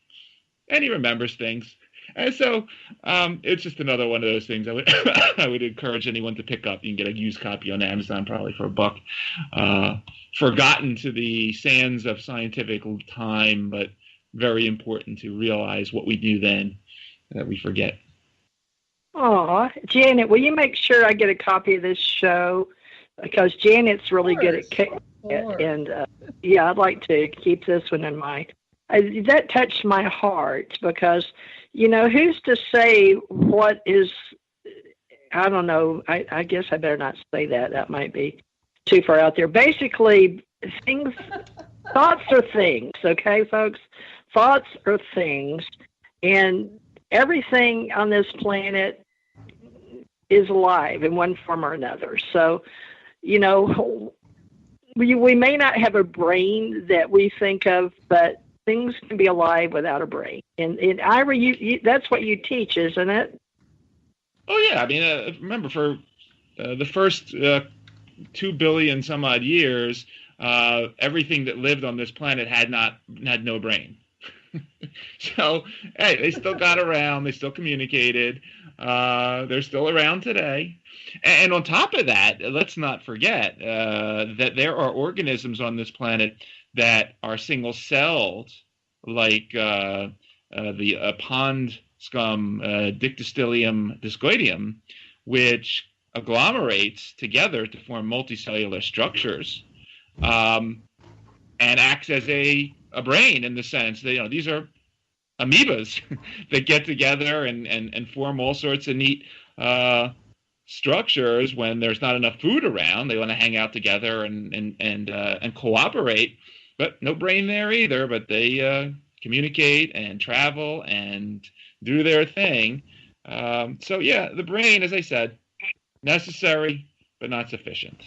S9: and he remembers things. And so it's just another one of those things I would encourage anyone to pick up. You can get a used copy on Amazon probably for $1. Forgotten to the sands of scientific time, but very important to realize what we knew then that we forget.
S8: Aw, Janet, will you make sure I get a copy of this show? Because Janet's really good at and I'd like to keep this one in mind. That touched my heart because, who's to say what is, I don't know, I guess I better not say that. That might be too far out there. Basically, thoughts are things, okay, folks? Thoughts are things, and everything on this planet is alive in one form or another. So, we may not have a brain that we think of, but things can be alive without a brain. And Ira, that's what you teach, isn't it?
S9: Oh, yeah. I mean, remember, for the first 2 billion some odd years, everything that lived on this planet had no brain. So, hey, they still got around. They still communicated. They're still around today. And on top of that, let's not forget that there are organisms on this planet that are single-celled, like the pond scum Dictyostelium discoideum, which agglomerates together to form multicellular structures, and acts as a brain in the sense that these are amoebas that get together and form all sorts of neat structures when there's not enough food around. They want to hang out together and cooperate, but no brain there either. But they communicate and travel and do their thing. So yeah, the brain, as I said, necessary but not sufficient.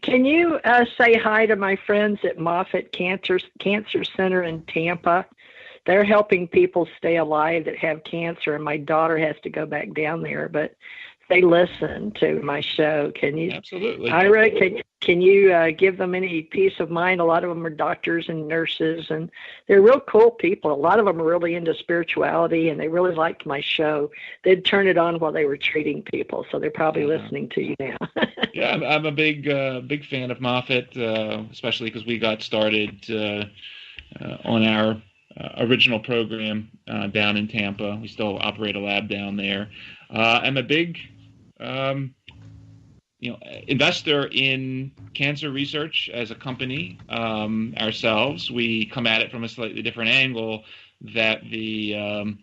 S8: Can you say hi to my friends at Moffitt Cancer Center in Tampa? They're helping people stay alive that have cancer, and my daughter has to go back down there, but they listen to my show. Can you?
S9: Absolutely.
S8: Ira, can you give them any peace of mind? A lot of them are doctors and nurses, and they're real cool people. A lot of them are really into spirituality, and they really liked my show. They'd turn it on while they were treating people, so they're probably listening to you now.
S9: Yeah, I'm a big fan of Moffitt, especially because we got started on our original program down in Tampa. We still operate a lab down there. I'm a big investor in cancer research as a company ourselves. We come at it from a slightly different angle, that the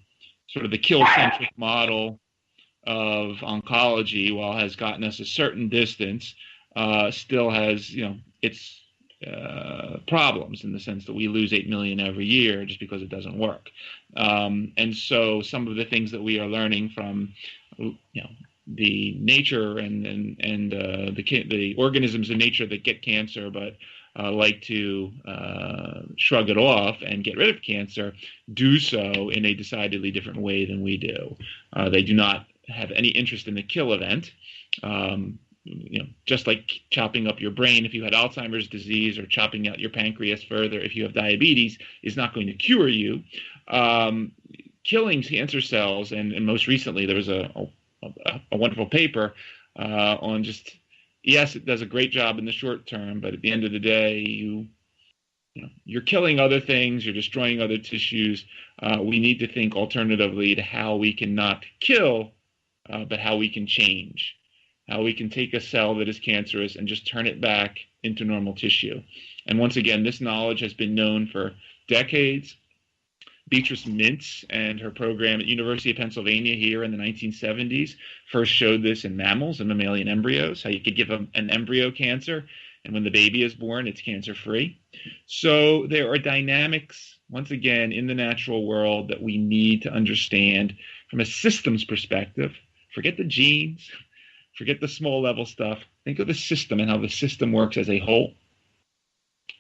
S9: sort of the kill-centric model of oncology, while has gotten us a certain distance, still has its problems in the sense that we lose 8 million every year just because it doesn't work. And so some of the things that we are learning from the nature and the organisms in nature that get cancer but like to shrug it off and get rid of cancer, do so in a decidedly different way than we do. They do not have any interest in the kill event. Just like chopping up your brain if you had Alzheimer's disease, or chopping out your pancreas further if you have diabetes, is not going to cure you. Killing cancer cells, and most recently there was a wonderful paper on just, yes, it does a great job in the short term, but at the end of the day, you're killing other things, you're destroying other tissues. We need to think alternatively to how we can not kill, but how we can change. How we can take a cell that is cancerous and just turn it back into normal tissue. And once again, this knowledge has been known for decades. Beatrice Mintz and her program at University of Pennsylvania here in the 1970s first showed this in mammals and mammalian embryos, how you could give an embryo cancer, and when the baby is born, it's cancer-free. So there are dynamics, once again, in the natural world that we need to understand from a systems perspective. Forget the genes. Forget the small level stuff. Think of the system and how the system works as a whole,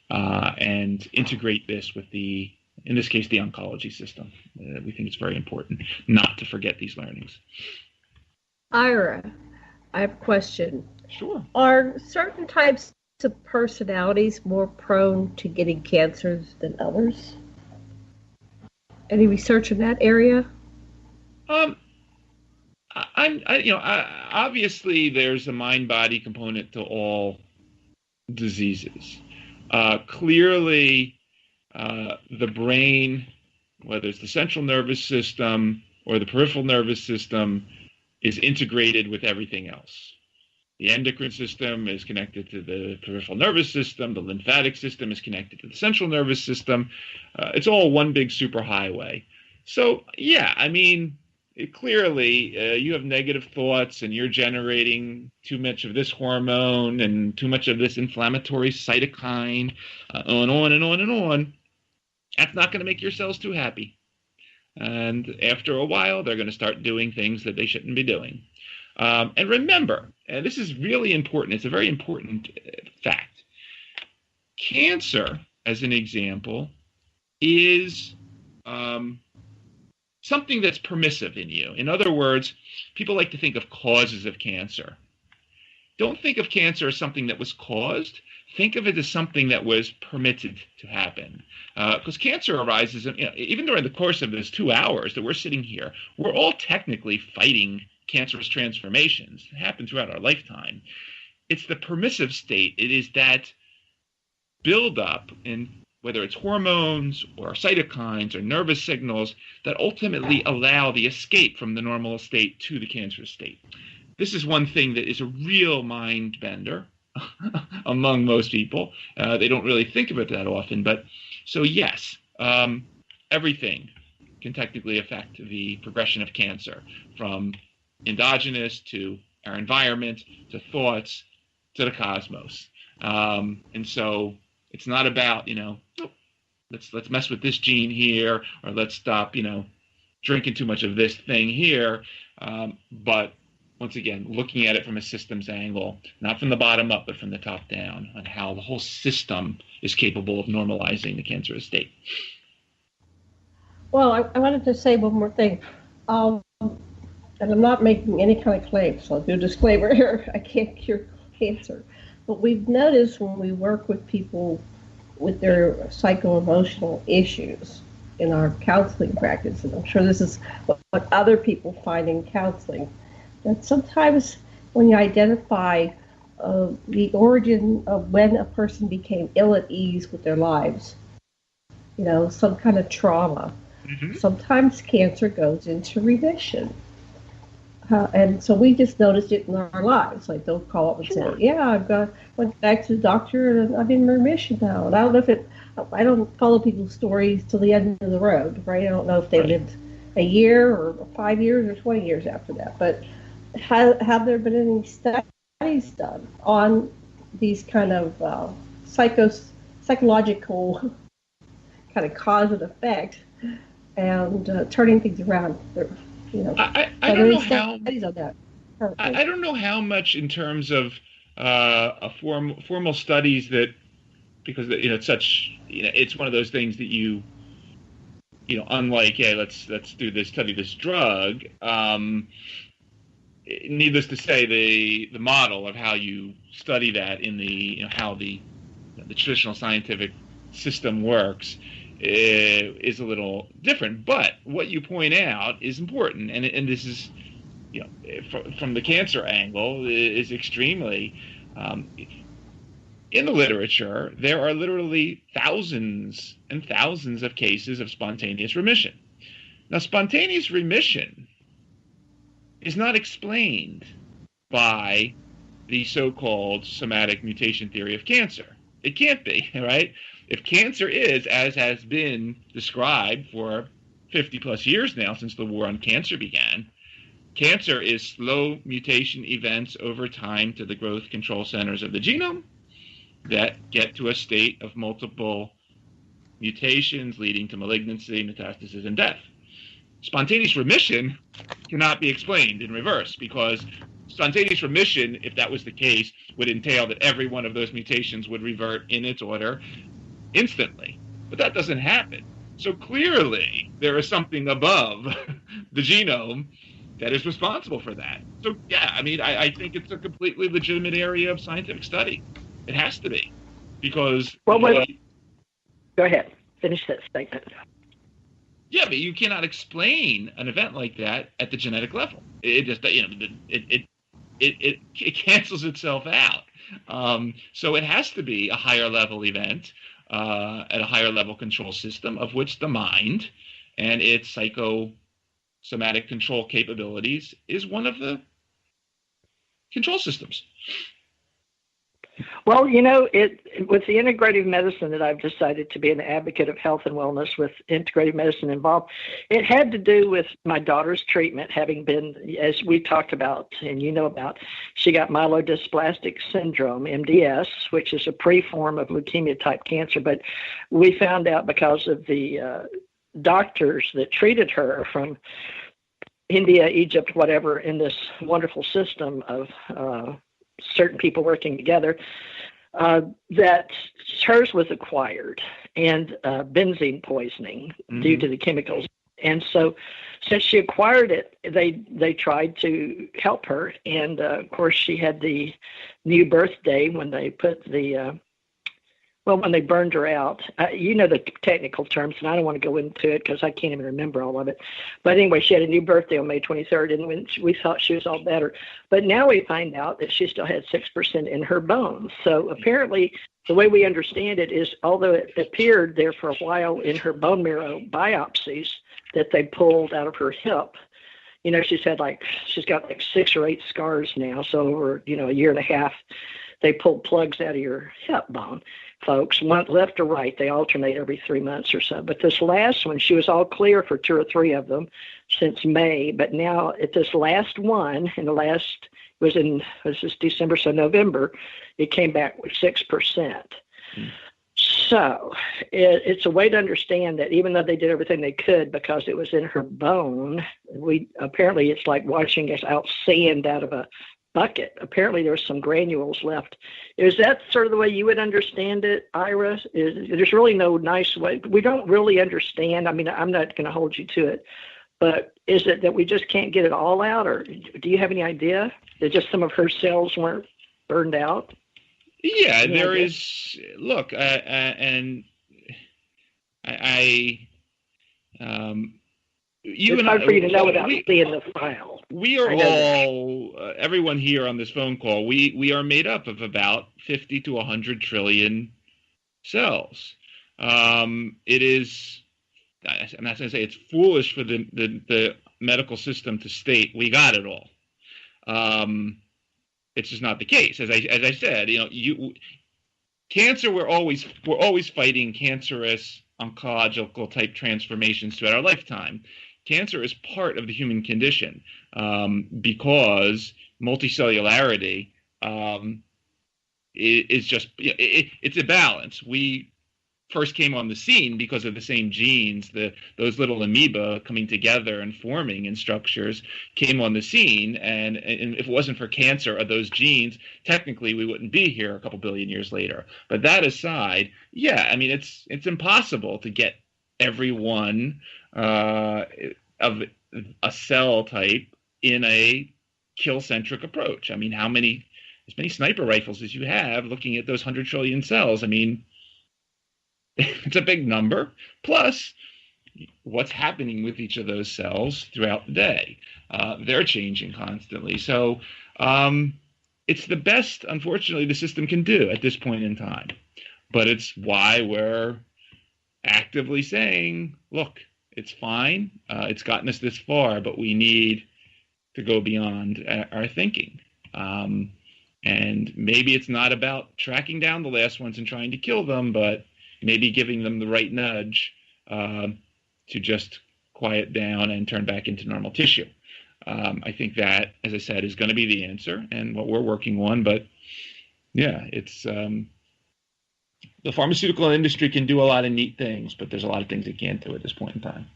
S9: and integrate this with in this case, the oncology system. We think it's very important not to forget these learnings.
S4: Ira, I have a question.
S9: Sure.
S4: Are certain types of personalities more prone to getting cancers than others? Any research in that area?
S9: Obviously there's a mind-body component to all diseases. Clearly, the brain, whether it's the central nervous system or the peripheral nervous system, is integrated with everything else. The endocrine system is connected to the peripheral nervous system. The lymphatic system is connected to the central nervous system. It's all one big superhighway. So, yeah, I mean, clearly you have negative thoughts and you're generating too much of this hormone and too much of this inflammatory cytokine, on and on and on. That's not going to make your cells too happy. And after a while, they're going to start doing things that they shouldn't be doing. And remember, and this is really important, it's a very important fact. Cancer, as an example, is something that's permissive in you. In other words, people like to think of causes of cancer. Don't think of cancer as something that was caused. Think of it as something that was permitted to happen. Because cancer arises, even during the course of this 2 hours that we're sitting here, we're all technically fighting cancerous transformations. It happen throughout our lifetime. It's the permissive state. It is that buildup in whether it's hormones or cytokines or nervous signals that ultimately allow the escape from the normal state to the cancerous state. This is one thing that is a real mind bender among most people. They don't really think of it that often. But so yes, everything can technically affect the progression of cancer, from endogenous to our environment to thoughts to the cosmos. And so it's not about, let's mess with this gene here, or let's stop, drinking too much of this thing here. But once again, looking at it from a systems angle, not from the bottom up, but from the top down, on how the whole system is capable of normalizing the cancerous state.
S4: Well, I wanted to say one more thing. And I'm not making any kind of claim, so I'll do a disclaimer here. I can't cure cancer. But we've noticed when we work with people with their psycho-emotional issues in our counseling practice, and I'm sure this is what other people find in counseling, that sometimes when you identify the origin of when a person became ill at ease with their lives, some kind of trauma, sometimes cancer goes into remission. And so we just noticed it in our lives. Like, they'll call up and say, yeah, went back to the doctor and I'm in remission now. And I don't know if I don't follow people's stories till the end of the road, right? I don't know if they lived a year or 5 years or 20 years after that. But have there been any studies done on these kind of psychological kind of cause and effect and turning things around?
S9: I don't know how. I don't know how much in terms of formal studies that, because it's such, it's one of those things that unlike, hey, let's study this drug. Needless to say, the model of how you study that in the how the traditional scientific system works is a little different, but what you point out is important, and this is, from the cancer angle, is extremely. In the literature, there are literally thousands and thousands of cases of spontaneous remission. Now, spontaneous remission is not explained by the so-called somatic mutation theory of cancer. It can't be, right? If cancer is, as has been described for 50 plus years now since the war on cancer began, cancer is slow mutation events over time to the growth control centers of the genome that get to a state of multiple mutations leading to malignancy, metastasis, and death. Spontaneous remission cannot be explained in reverse, because spontaneous remission, if that was the case, would entail that every one of those mutations would revert in its order instantly. But that doesn't happen. So clearly there is something above the genome that is responsible for that. So, yeah, I mean, I think it's a completely legitimate area of scientific study. It has to be, because...
S8: Well, go ahead. Finish that statement.
S9: Yeah, but you cannot explain an event like that at the genetic level. It just, it cancels itself out. So it has to be a higher level event at a higher level control system, of which the mind and its psychosomatic control capabilities is one of the control systems.
S8: Well, with the integrative medicine that I've decided to be an advocate of health and wellness with integrative medicine involved, it had to do with my daughter's treatment having been, as we talked about and about, she got myelodysplastic syndrome, MDS, which is a pre-form of leukemia-type cancer. But we found out because of the doctors that treated her from India, Egypt, whatever, in this wonderful system of certain people working together, that hers was acquired and benzene poisoning due to the chemicals. And so since she acquired it, they tried to help her. And of course, she had the new birthday when they put the when they burned her out. The technical terms, and I don't want to go into it because I can't even remember all of it. But anyway, she had a new birthday on May 23rd, and when we thought she was all better. But now we find out that she still had 6% in her bones. So apparently, the way we understand it is, although it appeared there for a while in her bone marrow biopsies that they pulled out of her hip, she's got like 6 or 8 scars now. So over, a year and a half, they pulled plugs out of your hip bone. Folks, one left or right, they alternate every 3 months or so. But this last one, she was all clear for 2 or 3 of them since May. But now at this last one, was this December, so November, it came back with 6%. So it's a way to understand that even though they did everything they could because it was in her bone, apparently it's like washing out sand out of a bucket. Apparently there's some granules left. Is that sort of the way you would understand it, Ira? There's really no nice way. We don't really understand. I mean, I'm not going to hold you to it, but is it that we just can't get it all out, or do you have any idea that just some of her cells weren't burned out?
S9: Yeah, there is. Look, and
S8: it's hard for you to know without seeing the file.
S9: We are all, everyone here on this phone call, we are made up of about 50 to 100 trillion cells. It is, I'm not going to say it's foolish for the medical system to state we got it all. It's just not the case. As I said, cancer, we're always fighting cancerous oncological type transformations throughout our lifetime. Cancer is part of the human condition because multicellularity is just it's a balance. We first came on the scene because of the same genes. Those little amoeba coming together and forming in structures came on the scene, and if it wasn't for cancer or those genes, technically we wouldn't be here a couple billion years later. But that aside, yeah, I mean it's impossible to get everyone of a cell type in a kill-centric approach. I mean, as many sniper rifles as you have looking at those 100 trillion cells, I mean, it's a big number. Plus, what's happening with each of those cells throughout the day? They're changing constantly. So it's the best, unfortunately, the system can do at this point in time. But it's why we're actively saying, look, it's fine. It's gotten us this far, but we need to go beyond our thinking. And maybe it's not about tracking down the last ones and trying to kill them, but maybe giving them the right nudge to just quiet down and turn back into normal tissue. I think that, as I said, is going to be the answer and what we're working on. But yeah, it's the pharmaceutical industry can do a lot of neat things, but there's a lot of things it can't do at this point in time.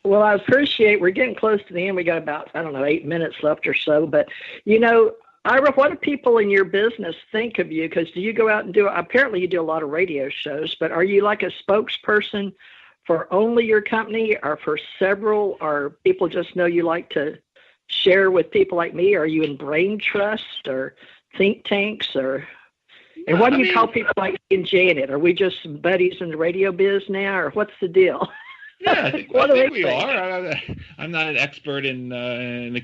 S8: Well, I appreciate we're getting close to the end. We got about, 8 minutes left or so. But, Ira, what do people in your business think of you? Because do you go out and apparently you do a lot of radio shows, but are you like a spokesperson for only your company or for several, or people just know you like to share with people like me? Are you in brain trust or think tanks and what do you call people like me and Janet? Are we just some buddies in the radio biz now, or what's the deal?
S9: Yeah, I think we are. I'm not an expert in the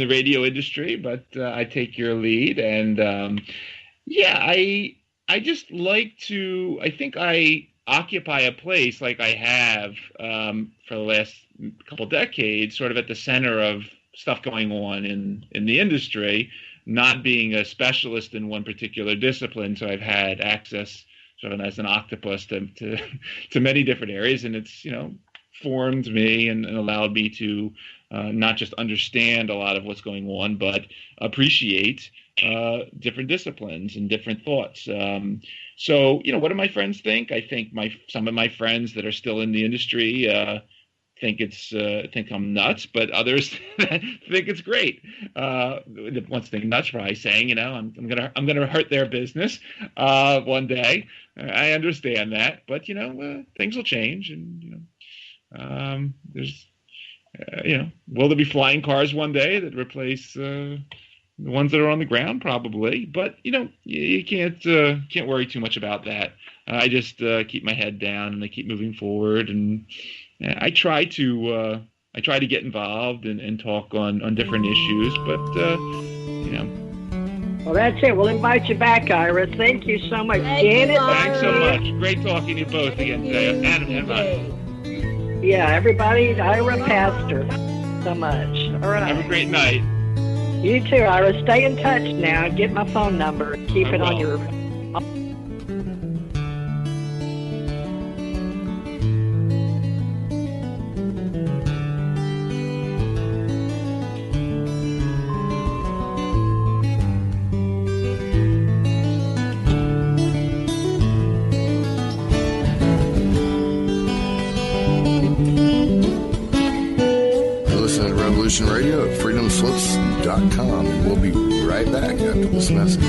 S9: radio industry, but I take your lead, and I just like to. I think I occupy a place like I have for the last couple decades, sort of at the center of stuff going on in the industry. Not being a specialist in one particular discipline, so I've had access sort of as an octopus to many different areas, and it's formed me and allowed me to not just understand a lot of what's going on, but appreciate different disciplines and different thoughts. So what do my friends think? I think some of my friends that are still in the industry think I'm nuts, but others think it's great. One thing nuts probably saying, I'm gonna hurt their business one day. I understand that, but things will change, and there's will there be flying cars one day that replace the ones that are on the ground? Probably, but you can't worry too much about that. I just keep my head down and I keep moving forward, and I try to get involved and talk on different issues, but
S8: Well, that's it. We'll invite you back, Ira. Thank you so much, Janet.
S9: Thanks so much. Great talking to you both again today. And
S8: yeah, everybody, Ira Pastor. So much. All right.
S9: Have a great night.
S8: You too, Ira. Stay in touch now. Get my phone number. Keep it on your.
S3: Radio at freedomslips.com, and we'll be right back after this message.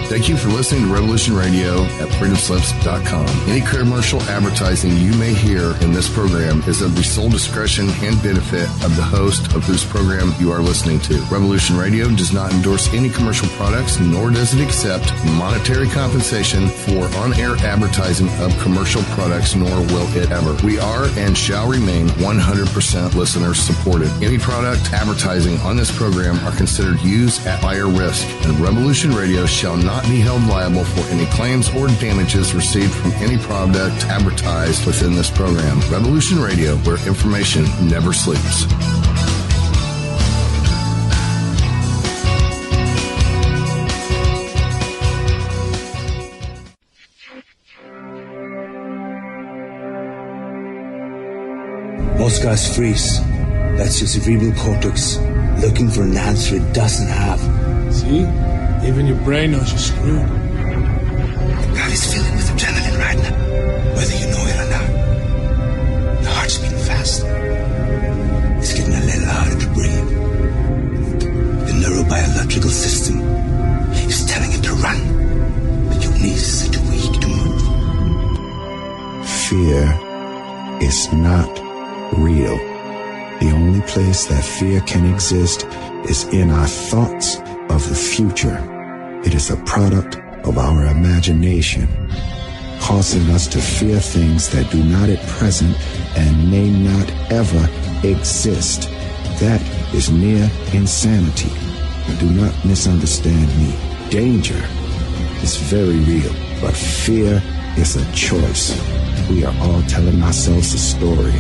S3: Thank you for listening to Revolution Radio at freedomslips.com. Any commercial advertising you may hear in this program is of the sole discretion and benefit of the host of whose program you are listening to. Revolution Radio does not endorse any commercial products, nor does it accept monetary compensation for on-air advertising of commercial products, nor will it ever. We are and shall remain 100% listener supported. Any product advertising on this program are considered used at higher risk, and Revolution Radio shall not be held liable for any claims or damages received from any product advertised within this program. Revolution Radio, where information never sleeps.
S15: Most guys freeze. That's your cerebral cortex looking for an answer it doesn't have.
S16: See? Even your brain knows you're screwed.
S15: The body's filling with adrenaline right now, whether you know it or not. Your heart's beating fast. It's getting a little harder to breathe. The neurobiological system is telling it to run, but your knees are too weak to move.
S17: Fear is not real. The only place that fear can exist is in our thoughts of the future. It is a product of our imagination, causing us to fear things that do not at present and may not ever exist. That is near insanity. And do not misunderstand me. Danger is very real, but fear is a choice. We are all telling ourselves a story.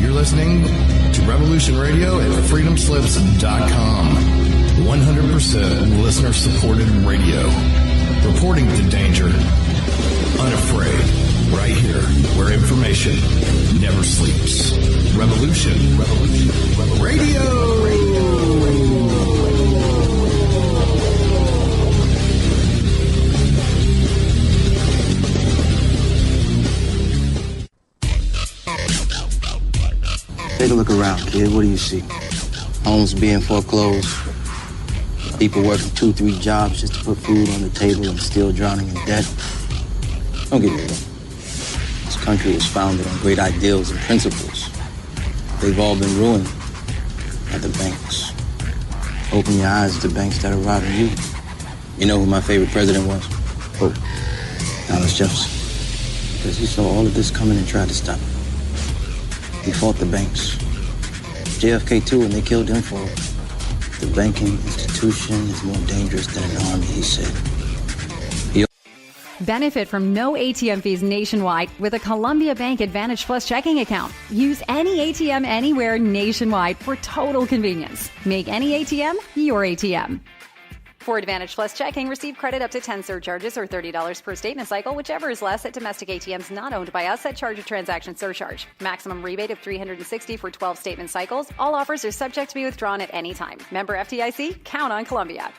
S3: You're listening to Revolution Radio at freedomslips.com. 100% listener-supported radio. Reporting to danger. Unafraid. Right here, where information never sleeps. Revolution Radio.
S1: Take a look around, kid. What do you see? Homes being foreclosed, People working 2-3 jobs just to put food on the table and still drowning in debt. Don't get me wrong. This country was founded on great ideals and principles. They've all been ruined by the banks. Open your eyes to the banks that are robbing you. You know who my favorite president was? Oh, Thomas Jefferson. Because he saw all of this coming and tried to stop it. He fought the banks. JFK too, and they killed him for it. The banking institution is more dangerous than an army, he said.
S18: Benefit from no ATM fees nationwide with a Columbia Bank Advantage Plus checking account. Use any ATM anywhere nationwide for total convenience. Make any ATM your ATM. For Advantage Plus checking, receive credit up to 10 surcharges or $30 per statement cycle, whichever is less at domestic ATMs not owned by us at charge of transaction surcharge. Maximum rebate of $360 for 12 statement cycles. All offers are subject to be withdrawn at any time. Member FDIC, count on Columbia.